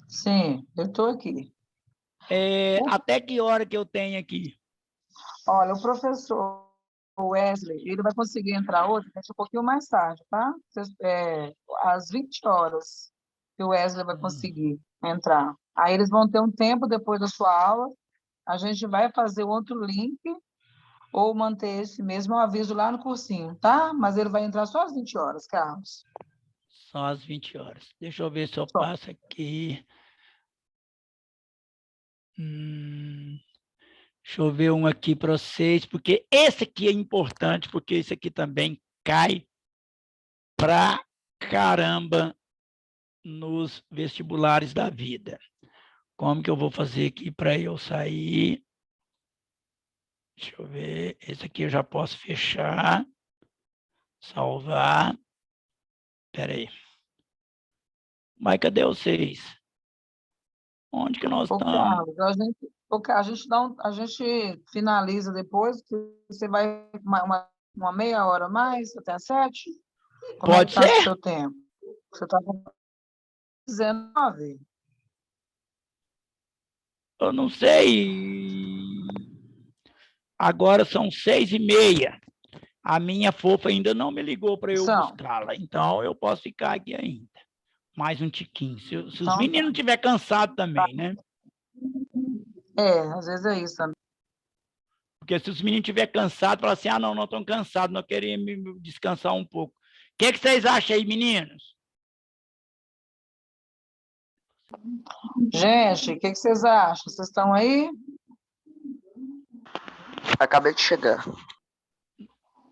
Sim, eu estou aqui. Até que hora que eu tenho aqui? Olha, o professor Wesley, ele vai conseguir entrar hoje, um pouquinho mais tarde, tá? Às 20 horas que o Wesley vai conseguir entrar. Aí eles vão ter um tempo depois da sua aula, a gente vai fazer outro link ou manter esse mesmo aviso lá no cursinho, tá? Mas ele vai entrar só às 20 horas, Carlos. Só às 20 horas. Deixa eu ver se eu passo aqui. Deixa eu ver um aqui para vocês, porque esse aqui é importante, porque esse aqui também cai pra caramba nos vestibulares da vida. Como que eu vou fazer aqui para eu sair? Deixa eu ver. Esse aqui eu já posso fechar. Salvar. Espera aí. Mas cadê vocês? Onde que nós Ô, estamos? Carlos, a gente finaliza depois, que você vai uma meia hora a mais, até às 7? Como é que Pode está o ser? seu tempo? Você está com 19. Eu não sei. Agora são 6h30. A minha fofa ainda não me ligou para eu São. buscá-la. Então, eu posso ficar aqui ainda. Mais um tiquinho. Se os Então, meninos não estiverem cansados também, né? às vezes é isso também. Porque se os meninos estiverem cansados, falam assim, não, não estão cansados, não queremos descansar um pouco. O que vocês acham aí, meninos? Gente, o que vocês acham? Vocês estão aí? Acabei de chegar.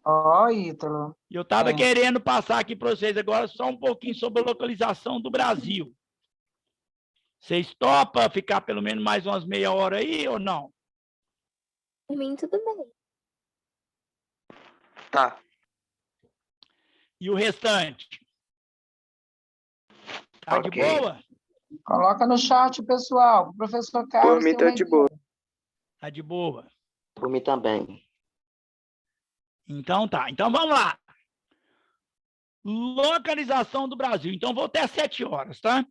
Ó, Ítalo. Eu estava querendo passar aqui para vocês agora só um pouquinho sobre a localização do Brasil. Vocês topam ficar pelo menos mais umas meia hora aí ou não? Por mim, tudo bem. Tá. E o restante? Tá Ok. de boa? Coloca no chat, pessoal. O professor Carlos. Por mim, tá de boa. Tá de boa. Por mim também. Então tá. Então vamos lá. Localização do Brasil. Então vou até 7 horas, tá?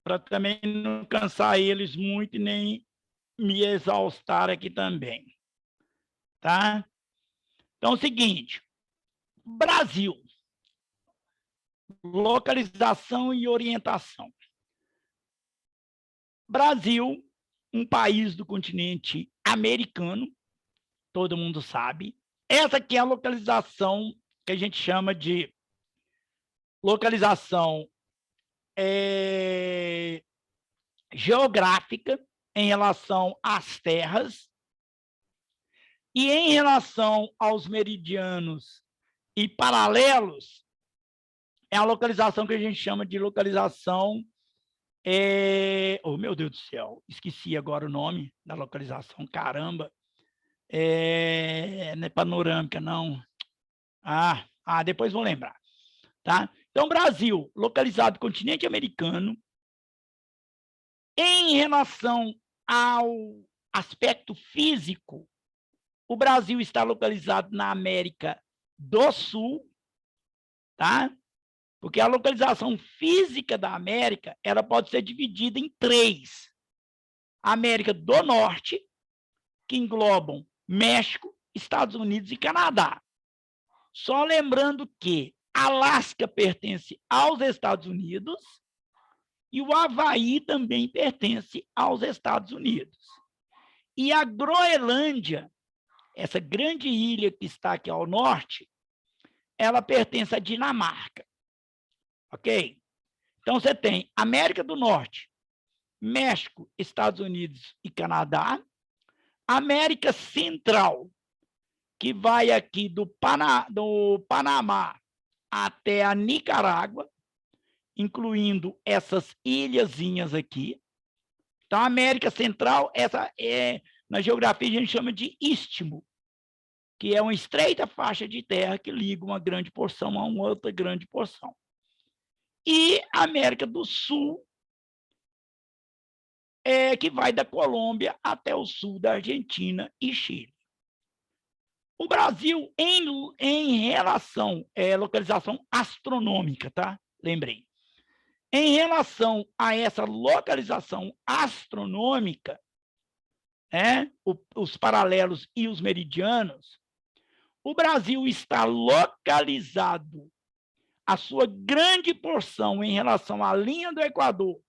Para também não cansar eles muito e nem me exaustar aqui também. Tá? Então é o seguinte. Brasil. Localização e orientação. Brasil, um país do continente americano, todo mundo sabe. Essa aqui é a localização que a gente chama de localização geográfica em relação às terras e em relação aos meridianos e paralelos, é a localização que a gente chama de localização... Oh, meu Deus do céu, esqueci agora o nome da localização, caramba. Não é panorâmica, não. Depois vou lembrar. Tá? Então, Brasil, localizado no continente americano, em relação ao aspecto físico, o Brasil está localizado na América do Sul, tá? Porque a localização física da América, ela pode ser dividida em 3. América do Norte, que englobam México, Estados Unidos e Canadá. Só lembrando que Alasca pertence aos Estados Unidos e o Havaí também pertence aos Estados Unidos. E a Groenlândia, essa grande ilha que está aqui ao norte, ela pertence à Dinamarca. Ok? Então, você tem América do Norte, México, Estados Unidos e Canadá. América Central, que vai aqui do Panamá até a Nicarágua, incluindo essas ilhazinhas aqui. Então, a América Central, essa na geografia a gente chama de istmo, que é uma estreita faixa de terra que liga uma grande porção a uma outra grande porção. E a América do Sul, que vai da Colômbia até o sul da Argentina e Chile. O Brasil, em relação localização astronômica, tá? Lembrei. Em relação a essa localização astronômica, os paralelos e os meridianos, o Brasil está localizado, a sua grande porção em relação à linha do Equador,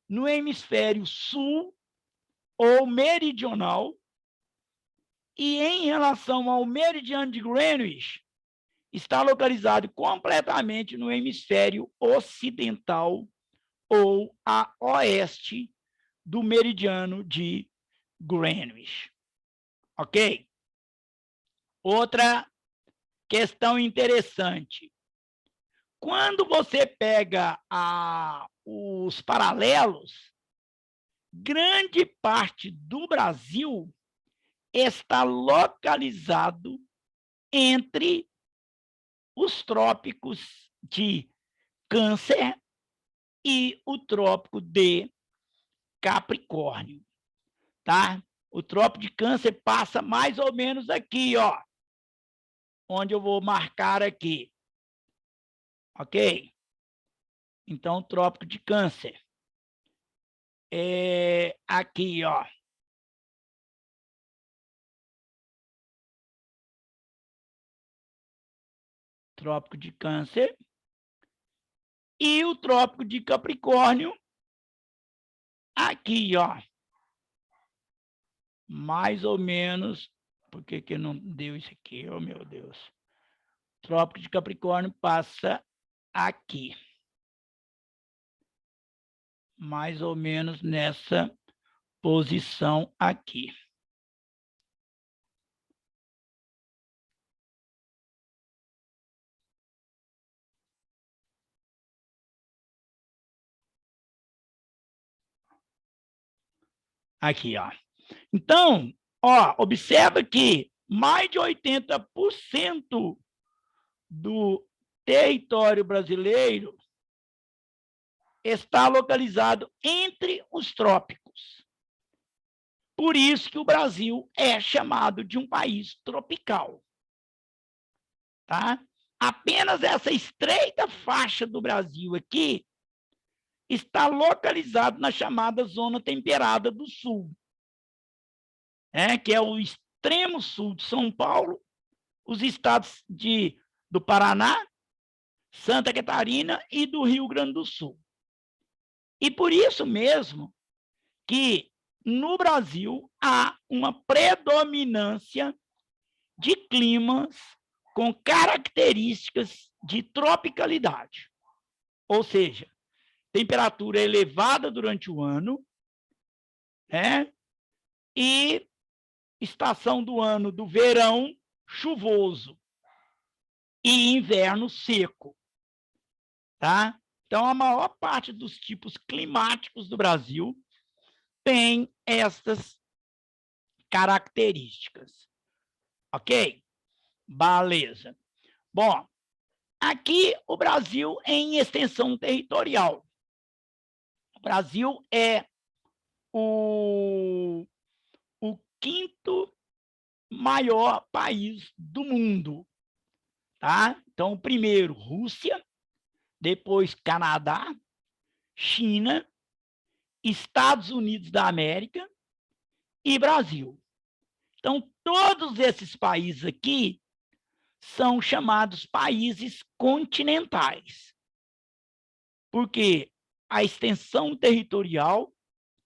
no hemisfério sul ou meridional, e em relação ao meridiano de Greenwich, está localizado completamente no hemisfério ocidental ou a oeste do meridiano de Greenwich. Ok? Outra questão interessante. Quando você pega os paralelos, grande parte do Brasil está localizado entre os trópicos de Câncer e o trópico de Capricórnio, tá? O trópico de Câncer passa mais ou menos aqui, ó, onde eu vou marcar aqui, ok? Então, o trópico de Câncer é aqui, ó. Trópico de Câncer. E o trópico de Capricórnio, aqui, ó. Mais ou menos, por que não deu isso aqui? Oh, meu Deus. O trópico de Capricórnio passa aqui. Mais ou menos nessa posição aqui. Aqui, ó. Então, ó, observa que mais de 80% do território brasileiro está localizado entre os trópicos. Por isso que o Brasil é chamado de um país tropical. Tá? Apenas essa estreita faixa do Brasil aqui está localizado na chamada zona temperada do sul, que é o extremo sul de São Paulo, os estados do Paraná, Santa Catarina e do Rio Grande do Sul. E por isso mesmo que no Brasil há uma predominância de climas com características de tropicalidade, ou seja, temperatura elevada durante o ano, e estação do ano do verão chuvoso e inverno seco, tá? Então, a maior parte dos tipos climáticos do Brasil tem essas características, ok? Beleza. Bom, aqui o Brasil em extensão territorial. O Brasil é o quinto maior país do mundo, tá? Então, primeiro, Rússia, depois Canadá, China, Estados Unidos da América e Brasil. Então, todos esses países aqui são chamados países continentais, porque a extensão territorial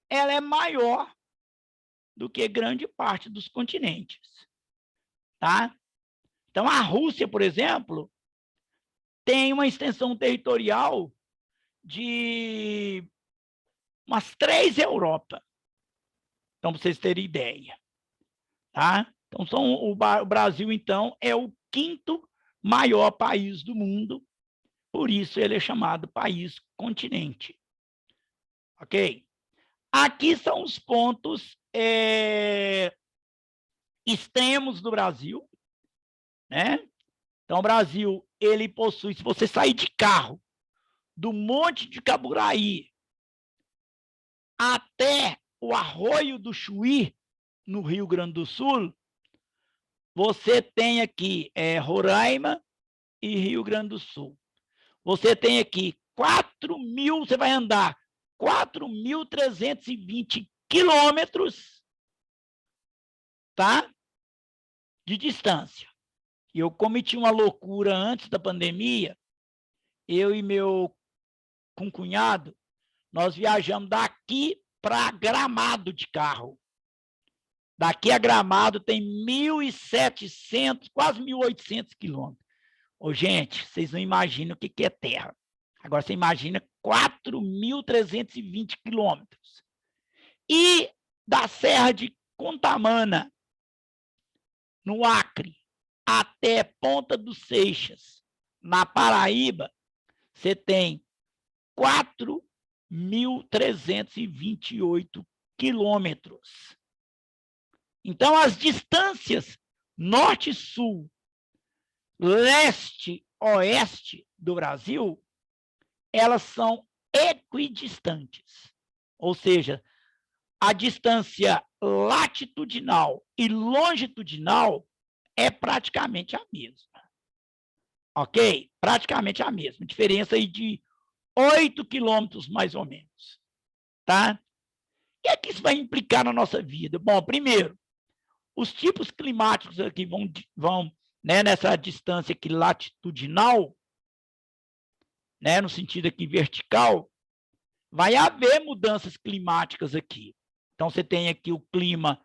ela é maior do que grande parte dos continentes, tá? Então, a Rússia, por exemplo, tem uma extensão territorial de umas 3 Europas. Então, para vocês terem ideia, tá? Então, o Brasil, então, é o quinto maior país do mundo, por isso ele é chamado país continente. Ok? Aqui são os pontos extremos do Brasil, né? Então, o Brasil, ele possui, se você sair de carro do Monte de Caburaí até o Arroio do Chuí, no Rio Grande do Sul, você tem aqui Roraima e Rio Grande do Sul. Você tem aqui 4.000, você vai andar 4.320 quilômetros, tá? De distância. E eu cometi uma loucura antes da pandemia, eu e meu concunhado, nós viajamos daqui para Gramado de carro. Daqui a Gramado tem 1.700, quase 1.800 quilômetros. Ô, gente, vocês não imaginam o que é terra. Agora, você imagina 4.320 quilômetros. E da Serra de Contamana, no Acre, até Ponta dos Seixas, na Paraíba, você tem 4 1.328 quilômetros. Então, as distâncias norte-sul, leste-oeste do Brasil, elas são equidistantes. Ou seja, a distância latitudinal e longitudinal é praticamente a mesma. Ok? Praticamente a mesma. Diferença aí de 8 quilômetros, mais ou menos. Tá? O que é que isso vai implicar na nossa vida? Bom, primeiro, os tipos climáticos aqui vão né, nessa distância aqui latitudinal, né, no sentido aqui vertical, vai haver mudanças climáticas aqui. Então, você tem aqui o clima,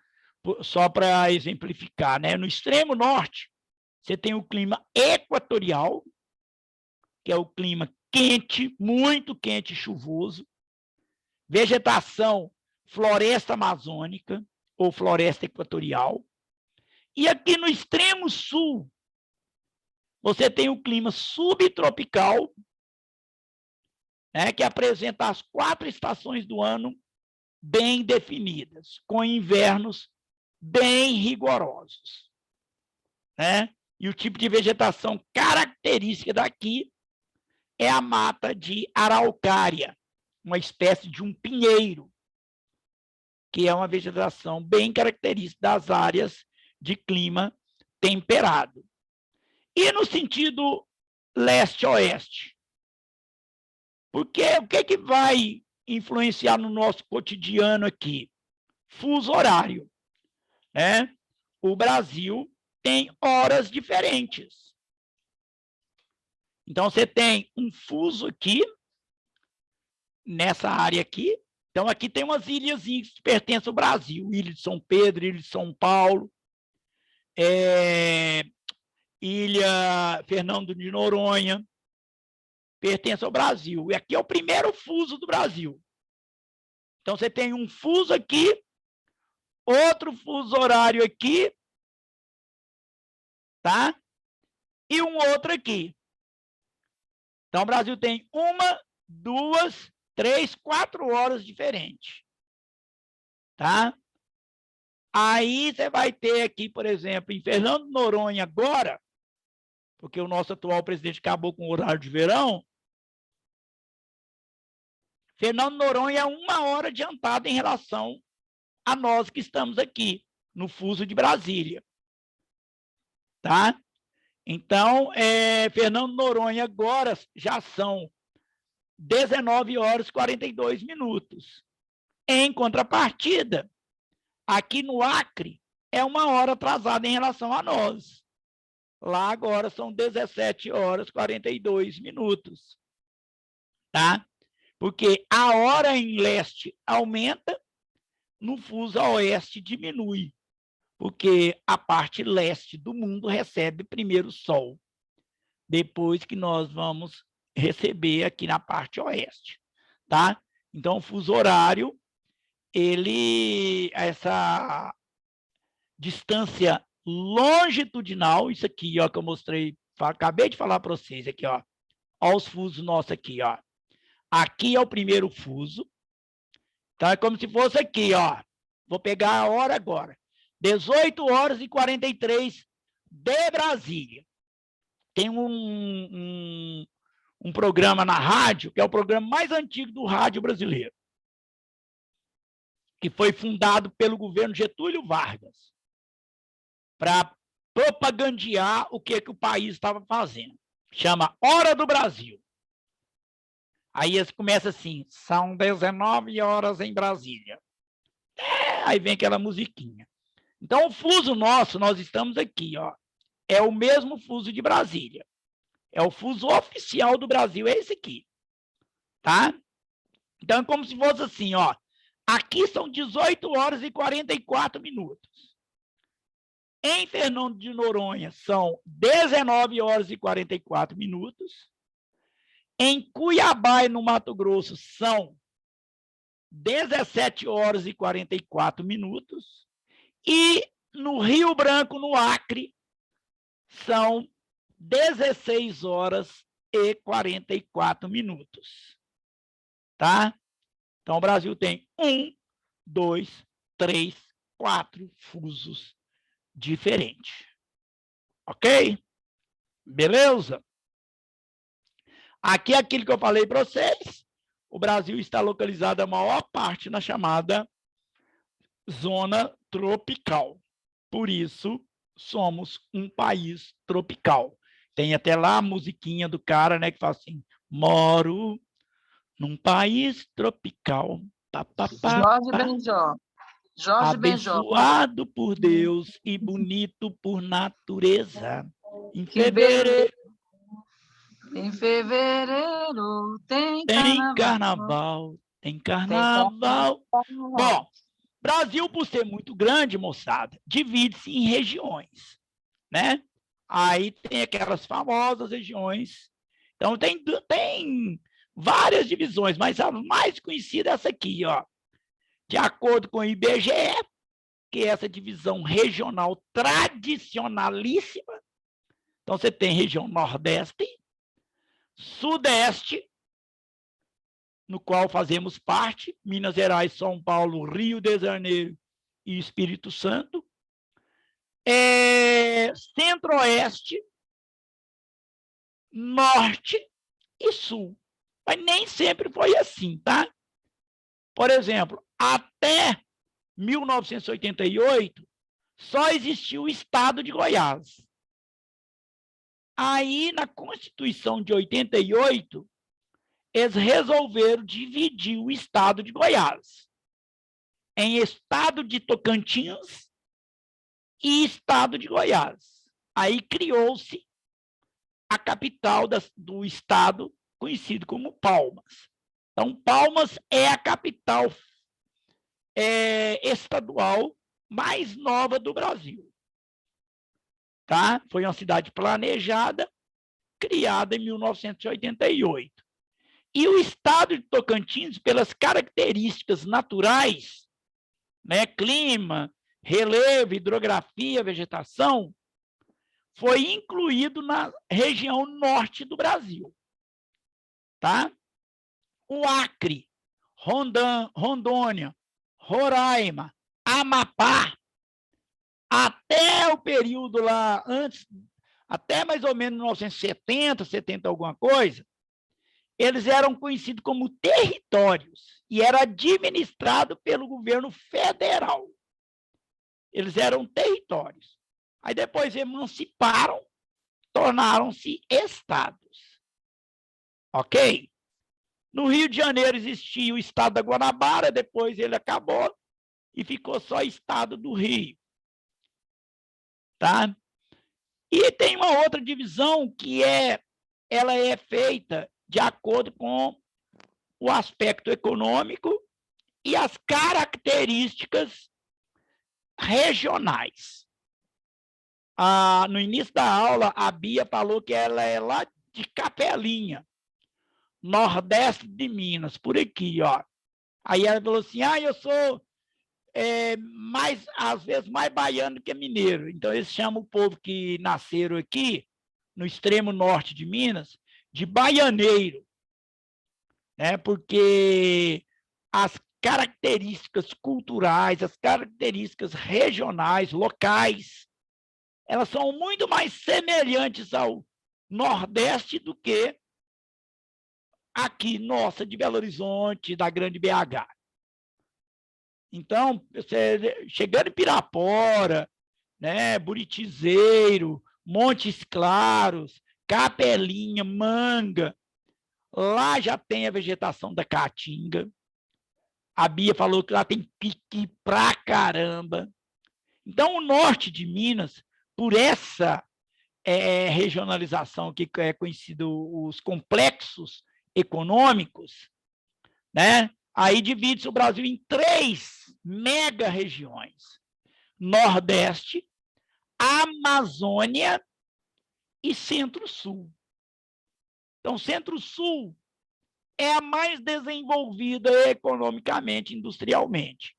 só para exemplificar, né? No extremo norte, você tem o clima equatorial, que é o clima quente, muito quente e chuvoso, vegetação, floresta amazônica ou floresta equatorial. E aqui no extremo sul, você tem o clima subtropical, né, que apresenta as 4 estações do ano bem definidas, com invernos bem rigorosos. Né? E o tipo de vegetação característica daqui é a mata de araucária, uma espécie de um pinheiro, que é uma vegetação bem característica das áreas de clima temperado. E no sentido leste-oeste? Porque o que é que vai influenciar no nosso cotidiano aqui? Fuso horário. Né? O Brasil tem horas diferentes. Então, você tem um fuso aqui, nessa área aqui. Então, aqui tem umas ilhas que pertencem ao Brasil. Ilha de São Pedro, Ilha de São Paulo, Ilha Fernando de Noronha, pertence ao Brasil. E aqui é o primeiro fuso do Brasil. Então, você tem um fuso aqui, outro fuso horário aqui, tá? E um outro aqui. Então, o Brasil tem 1, 2, 3, 4 horas diferentes. Tá? Aí você vai ter aqui, por exemplo, em Fernando de Noronha agora, porque o nosso atual presidente acabou com o horário de verão, Fernando de Noronha é 1 hora adiantada em relação a nós que estamos aqui, no fuso de Brasília. Tá? Então, Fernando de Noronha agora já são 19 horas e 42 minutos. Em contrapartida, aqui no Acre, é 1 hora atrasada em relação a nós. Lá agora são 17 horas e 42 minutos. Tá? Porque a hora em leste aumenta, no fuso a oeste diminui. Porque a parte leste do mundo recebe primeiro o sol, depois que nós vamos receber aqui na parte oeste. Tá? Então, o fuso horário, essa distância longitudinal, isso aqui, ó, que eu mostrei, acabei de falar para vocês aqui, ó os fusos nossos aqui, ó. Aqui é o primeiro fuso. Então, é como se fosse aqui, ó. Vou pegar a hora agora. 18 horas e 43 de Brasília. Tem um programa na rádio, que é o programa mais antigo do rádio brasileiro, que foi fundado pelo governo Getúlio Vargas, para propagandear o que o país estava fazendo. Chama Hora do Brasil. Aí eles começam assim, são 19 horas em Brasília. Aí vem aquela musiquinha. Então, o fuso nosso, nós estamos aqui, ó, é o mesmo fuso de Brasília. É o fuso oficial do Brasil, é esse aqui. Tá? Então, é como se fosse assim, ó. Aqui são 18 horas e 44 minutos. Em Fernando de Noronha, são 19 horas e 44 minutos. Em Cuiabá, no Mato Grosso, são 17 horas e 44 minutos. E no Rio Branco, no Acre, são 16 horas e 44 minutos. Tá? Então, o Brasil tem 1, 2, 3, 4 fusos diferentes. Ok? Beleza? Aqui é aquilo que eu falei para vocês. O Brasil está localizado a maior parte na chamada zona tropical. Por isso, somos um país tropical. Tem até lá a musiquinha do cara, né, que fala assim: moro num país tropical. Pá, pá, pá, Jorge pá. Benjó. Jorge Benjó. Abençoado por Deus e bonito por natureza. Em Que beleza. fevereiro Em fevereiro tem tem carnaval. carnaval, tem Tem carnaval. carnaval. Bom, Brasil, por ser muito grande, moçada, divide-se em regiões, né? Aí tem aquelas famosas regiões. Então, tem várias divisões, mas a mais conhecida é essa aqui, ó. De acordo com o IBGE, que é essa divisão regional tradicionalíssima. Então, você tem região Nordeste, Sudeste, no qual fazemos parte, Minas Gerais, São Paulo, Rio de Janeiro e Espírito Santo. Centro-Oeste, Norte e Sul. Mas nem sempre foi assim, tá? Por exemplo, até 1988, só existia o estado de Goiás. Aí, na Constituição de 88, eles resolveram dividir o estado de Goiás em estado de Tocantins e estado de Goiás. Aí criou-se a capital do estado, conhecido como Palmas. Então, Palmas é a capital estadual mais nova do Brasil. Tá? Foi uma cidade planejada, criada em 1988. E o estado de Tocantins, pelas características naturais, né, clima, relevo, hidrografia, vegetação, foi incluído na região norte do Brasil. Tá? O Acre, Rondônia, Roraima, Amapá, até o período lá antes, até mais ou menos 1970, 70 alguma coisa, eles eram conhecidos como territórios e era administrado pelo governo federal. Eles eram territórios. Aí depois emanciparam, tornaram-se estados. Ok? No Rio de Janeiro existia o estado da Guanabara, depois ele acabou e ficou só estado do Rio. Tá? E tem uma outra divisão que ela é feita de acordo com o aspecto econômico e as características regionais. No início da aula, a Bia falou que ela é lá de Capelinha, nordeste de Minas, por aqui, ó. Aí ela falou assim, eu sou às vezes mais baiano que mineiro. Então, eles chamam o povo que nasceram aqui, no extremo norte de Minas, de baianeiro, né? Porque as características culturais, as características regionais, locais, elas são muito mais semelhantes ao Nordeste do que aqui, nossa, de Belo Horizonte, da Grande BH. Então, você, chegando em Pirapora, né, Buritizeiro, Montes Claros, Capelinha, Manga, lá já tem a vegetação da caatinga. A Bia falou que lá tem piqui pra caramba. Então, o norte de Minas, por essa regionalização que é conhecido os complexos econômicos, né? Aí divide-se o Brasil em 3 mega-regiões: Nordeste, Amazônia e Centro-Sul. Então, Centro-Sul é a mais desenvolvida economicamente, industrialmente,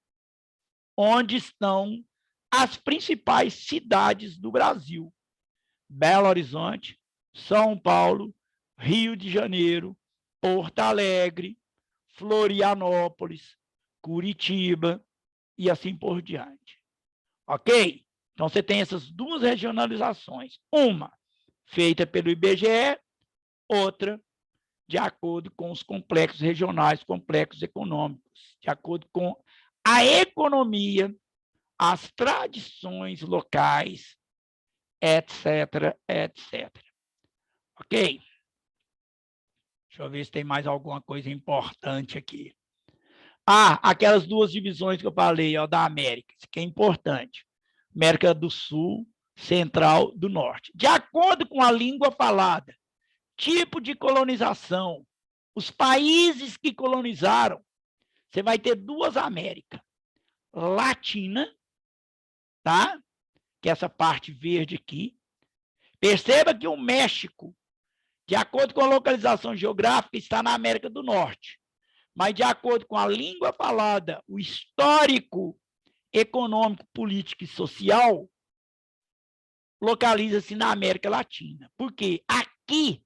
onde estão as principais cidades do Brasil: Belo Horizonte, São Paulo, Rio de Janeiro, Porto Alegre, Florianópolis, Curitiba e assim por diante. Ok? Então, você tem essas duas regionalizações. Uma feita pelo IBGE, outra de acordo com os complexos regionais, complexos econômicos, de acordo com a economia, as tradições locais, etc, etc. Ok? Deixa eu ver se tem mais alguma coisa importante aqui. Aquelas duas divisões que eu falei, ó, da América, isso que é importante. América do Sul, Central, do Norte. De acordo com a língua falada, tipo de colonização, os países que colonizaram, você vai ter duas Américas. Latina, tá? Que é essa parte verde aqui. Perceba que o México, de acordo com a localização geográfica, está na América do Norte. Mas, de acordo com a língua falada, o histórico econômico, político e social, localiza-se na América Latina. Por quê? Aqui,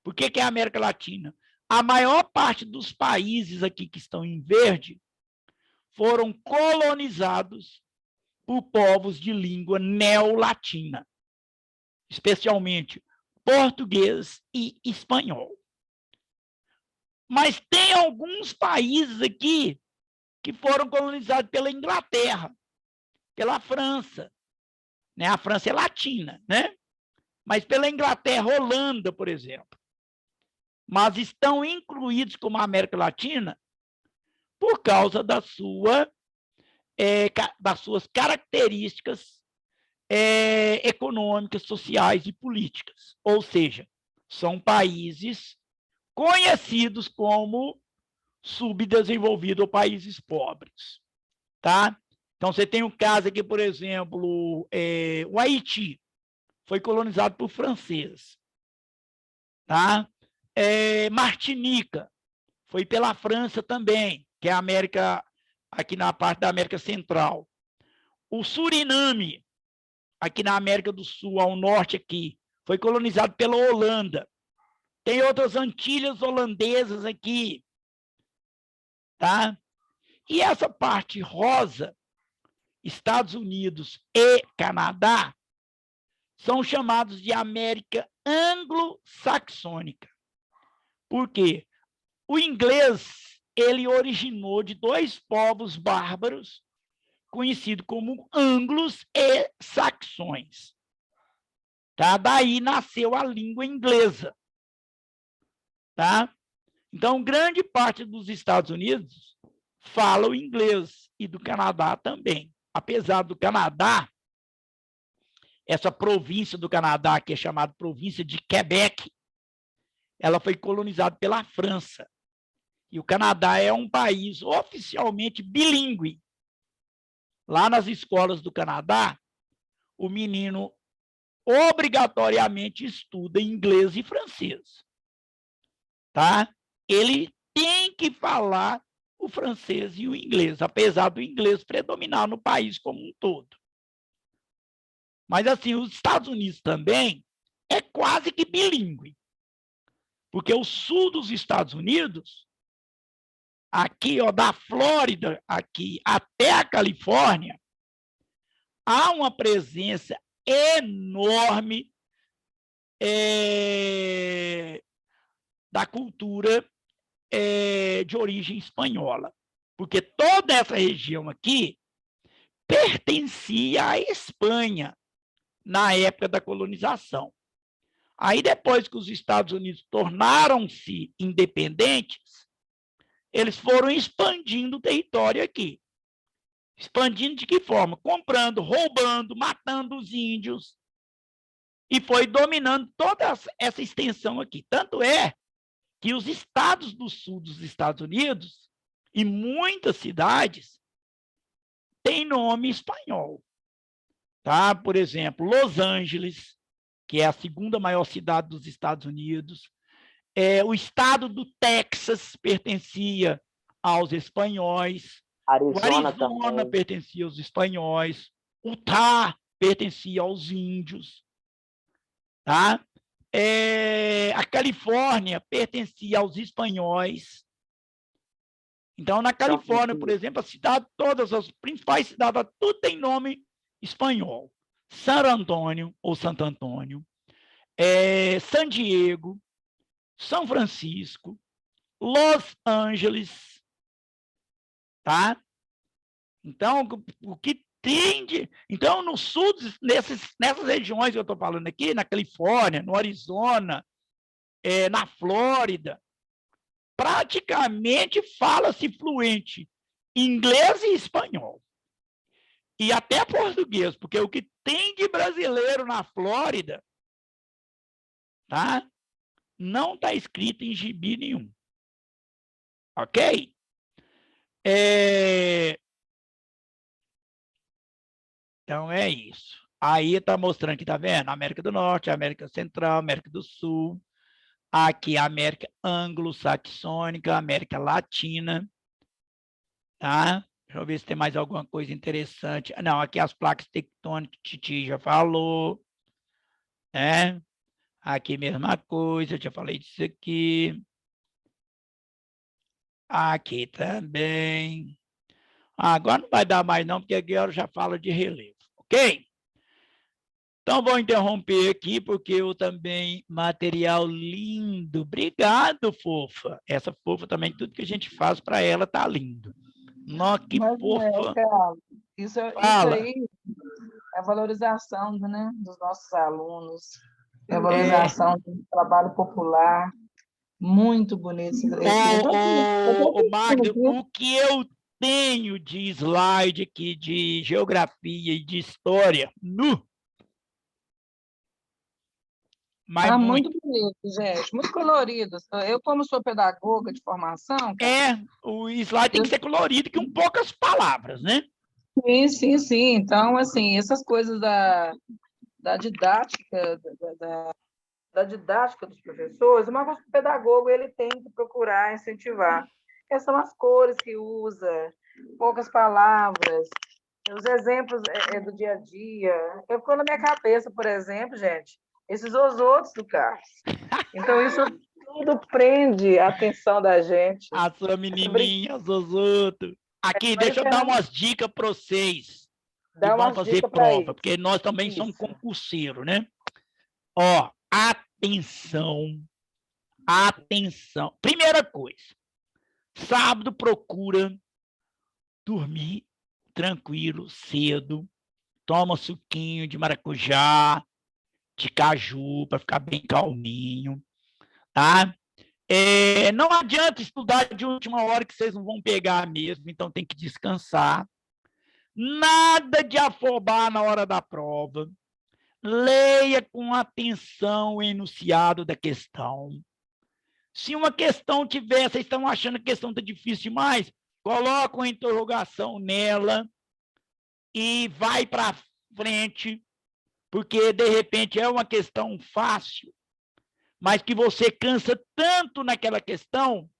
por que é a América Latina? A maior parte dos países aqui que estão em verde foram colonizados por povos de língua neolatina, especialmente português e espanhol. Mas tem alguns países aqui que foram colonizados pela Inglaterra, pela França. Né? A França é latina, né? Mas pela Inglaterra, Holanda, por exemplo. Mas estão incluídos como América Latina por causa das suas características econômicas, sociais e políticas. Ou seja, são países conhecidos como subdesenvolvidos ou países pobres. Tá? Então, você tem um caso aqui, por exemplo, o Haiti foi colonizado por franceses. Tá? Martinica foi pela França também, que é a América, aqui na parte da América Central. O Suriname, aqui na América do Sul, ao norte aqui, foi colonizado pela Holanda. Tem outras Antilhas holandesas aqui. Tá? E essa parte rosa, Estados Unidos e Canadá, são chamados de América anglo-saxônica. Por quê? O inglês, ele originou de dois povos bárbaros, conhecidos como anglos e saxões. Tá? Daí nasceu a língua inglesa. Tá? Então, grande parte dos Estados Unidos fala o inglês e do Canadá também. Apesar do Canadá, essa província do Canadá, que é chamada província de Quebec, ela foi colonizada pela França. E o Canadá é um país oficialmente bilíngue. Lá nas escolas do Canadá, o menino obrigatoriamente estuda inglês e francês. Tá? Ele tem que falar o francês e o inglês, apesar do inglês predominar no país como um todo. Mas, assim, os Estados Unidos também é quase que bilíngue. Porque o sul dos Estados Unidos, aqui, ó, da Flórida aqui até a Califórnia, há uma presença enorme da cultura de origem espanhola. Porque toda essa região aqui pertencia à Espanha na época da colonização. Aí, depois que os Estados Unidos tornaram-se independentes, eles foram expandindo o território aqui. Expandindo de que forma? Comprando, roubando, matando os índios. E foi dominando toda essa extensão aqui. Tanto é que os estados do sul dos Estados Unidos, e muitas cidades, têm nome espanhol. Tá? Por exemplo, Los Angeles, que é a segunda maior cidade dos Estados Unidos. O estado do Texas pertencia aos espanhóis. Arizona o Arizona também pertencia aos espanhóis. Utah pertencia aos índios. Tá? A Califórnia pertencia aos espanhóis. Então, na Califórnia, por exemplo, a cidade, todas as principais cidades, tudo tem nome espanhol. San Antônio, ou Santo Antônio, San Diego, São Francisco, Los Angeles, tá? Então, o que tem de... Então, no sul, nessas regiões que eu estou falando aqui, na Califórnia, no Arizona, na Flórida, praticamente fala-se fluente inglês e espanhol. E até português, porque o que tem de brasileiro na Flórida, tá? Não está escrito em gibi nenhum. Ok? Então, é isso. Aí está mostrando que, tá vendo? América do Norte, América Central, América do Sul. Aqui, a América anglo-saxônica, América Latina. Tá? Deixa eu ver se tem mais alguma coisa interessante. Não, aqui as placas tectônicas, Titi já falou. Né? Aqui, mesma coisa, eu já falei disso aqui. Aqui também. Agora não vai dar mais não, porque aqui eu já falo de relevo, ok? Então, vou interromper aqui, porque eu também, material lindo. Obrigado, fofa. Essa fofa também, tudo que a gente faz para ela tá lindo. Nossa, que fofa. Isso Fala. aí é a valorização, né, dos nossos alunos, é a valorização do trabalho popular. Muito bonito. Magda, o que eu tenho de slide aqui de geografia e de história, mas muito bonito, gente, muito colorido. Eu, como sou pedagoga de formação... o slide tem que ser colorido com poucas palavras, né? Sim. Então, assim, essas coisas da didática, da didática dos professores, uma coisa que o pedagogo ele tem que procurar incentivar. Essas são as cores que usa, poucas palavras, os exemplos do dia a dia. Eu ficou na minha cabeça, por exemplo, gente, esses outros do Carlos. Então, isso tudo prende a atenção da gente. A sua menininha, os outros. Aqui, deixa eu dar umas dicas para vocês que vão fazer prova, porque nós também somos concurseiros, né? Ó, atenção. Primeira coisa, sábado procura dormir tranquilo, cedo, toma suquinho de maracujá, de caju, para ficar bem calminho, tá? Não adianta estudar de última hora que vocês não vão pegar mesmo, então tem que descansar. Nada de afobar na hora da prova. Leia com atenção o enunciado da questão. Se uma questão tiver, vocês estão achando que a questão está difícil demais, coloca uma interrogação nela e vai para frente, porque, de repente, é uma questão fácil, mas que você cansa tanto naquela questão,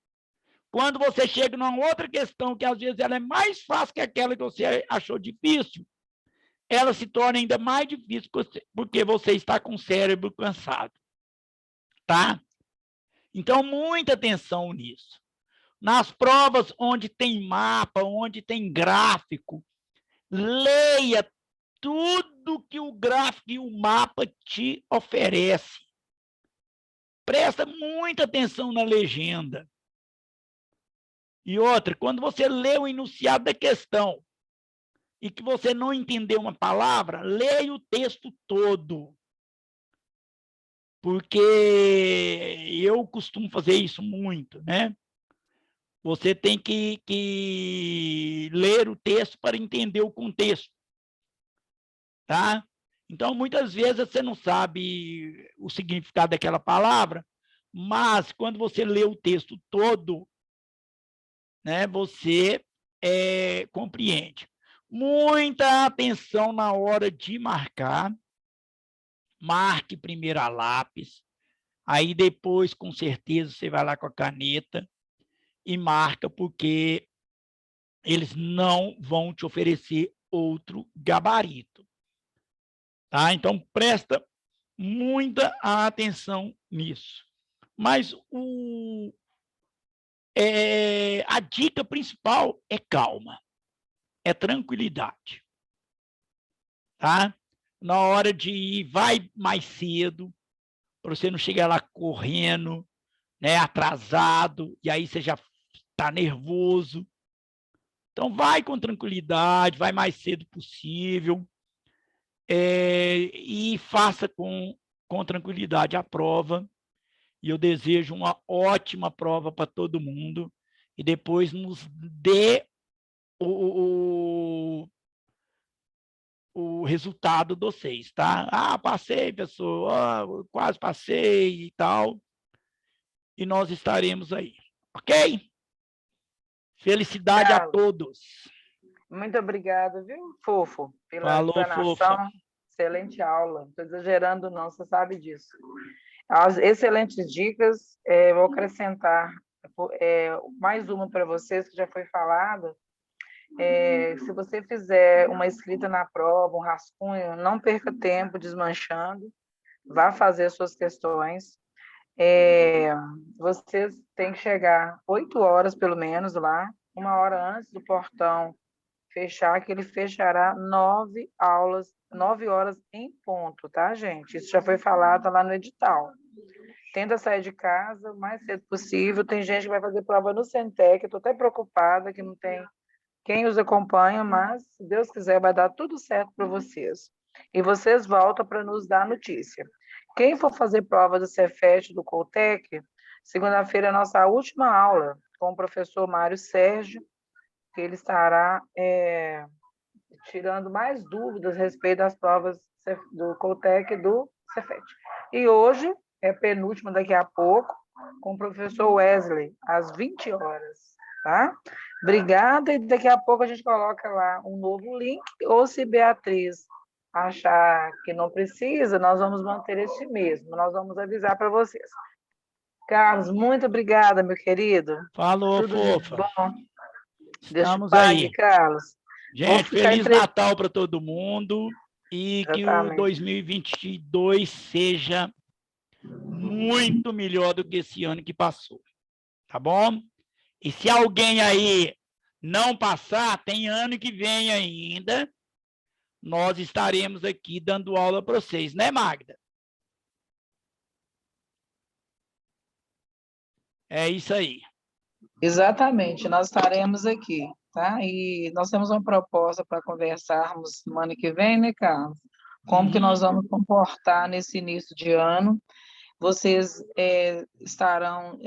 quando você chega numa outra questão, que às vezes ela é mais fácil que aquela que você achou difícil, ela se torna ainda mais difícil, porque você está com o cérebro cansado. Tá? Então, muita atenção nisso. Nas provas onde tem mapa, onde tem gráfico, leia tudo que o gráfico e o mapa te oferece. Presta muita atenção na legenda. E outra, quando você lê o enunciado da questão e que você não entendeu uma palavra, leia o texto todo. Porque eu costumo fazer isso muito, né? Você tem que ler o texto para entender o contexto. Tá? Então, muitas vezes você não sabe o significado daquela palavra, mas quando você lê o texto todo, né, você compreende. Muita atenção na hora de marcar. Marque primeiro a lápis, aí depois, com certeza, você vai lá com a caneta e marca, porque eles não vão te oferecer outro gabarito. Tá? Então, presta muita atenção nisso. Mas a dica principal é calma, é tranquilidade. Tá? Na hora de ir, vai mais cedo, para você não chegar lá correndo, né, atrasado, e aí você já está nervoso. Então, vai com tranquilidade, vai mais cedo possível, e faça com tranquilidade a prova. E eu desejo uma ótima prova para todo mundo. E depois nos dê o resultado de vocês, tá? Ah, passei, pessoal, quase passei e tal. E nós estaremos aí, ok? Felicidade a Carlos, todos. muito obrigada, viu, Fofo, pela Falou, explanação. fofa. Excelente aula. Não estou exagerando, não, você sabe disso. As excelentes dicas, vou acrescentar mais uma para vocês, que já foi falada. Se você fizer uma escrita na prova, um rascunho, não perca tempo desmanchando, vá fazer suas questões. Vocês têm que chegar 8 horas, pelo menos, lá, 1 hora antes do portão fechar, que ele fechará 9 horas em ponto, tá, gente? Isso já foi falado lá no edital. Tenta sair de casa o mais cedo possível. Tem gente que vai fazer prova no Centec, eu estou até preocupada que não tem quem os acompanha, mas, se Deus quiser, vai dar tudo certo para vocês. E vocês voltam para nos dar notícia. Quem for fazer prova do Cefet, do Coltec, segunda-feira é a nossa última aula com o professor Mário Sérgio, que ele estará tirando mais dúvidas a respeito das provas do Coltec e do Cefet. E hoje é a penúltima, daqui a pouco, com o professor Wesley, às 20 horas. Tá? Obrigada, e daqui a pouco a gente coloca lá um novo link, ou se Beatriz achar que não precisa, nós vamos manter este mesmo, nós vamos avisar para vocês. Carlos, muito obrigada, meu querido. Falou, Tudo fofa. de bom. Deus te Estamos pague, aí. Carlos. Gente, Feliz Natal para todo mundo e que o Exatamente. 2022 seja muito melhor do que esse ano que passou, tá bom? E se alguém aí não passar, tem ano que vem ainda, nós estaremos aqui dando aula para vocês, né, Magda? É isso aí. Exatamente, nós estaremos aqui, tá? E nós temos uma proposta para conversarmos semana que vem, né, Carlos? Como que nós vamos comportar nesse início de ano. Vocês estarão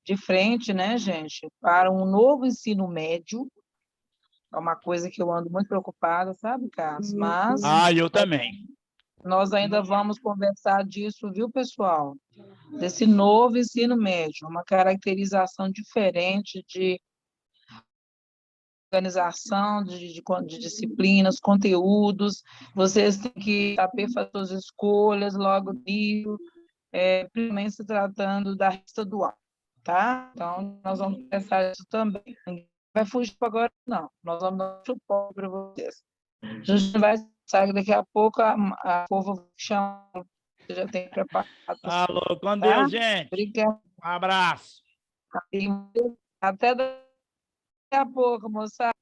de frente, né, gente, para um novo ensino médio. É uma coisa que eu ando muito preocupada, sabe, Carlos? Mas eu também. nós ainda vamos conversar disso, viu, pessoal? Desse novo ensino médio, uma caracterização diferente de organização, de disciplinas, conteúdos. Vocês têm que saber fazer suas escolhas logo nisso, principalmente se tratando da estadual, tá? Então, nós vamos pensar isso também. Ninguém vai fugir agora, não. Nós vamos dar suporte para vocês. A gente vai sair daqui a pouco, a povo chama, você já tem preparado. Falou, com tá? Deus, gente. Obrigada. Um abraço. Até daqui a pouco, moçada.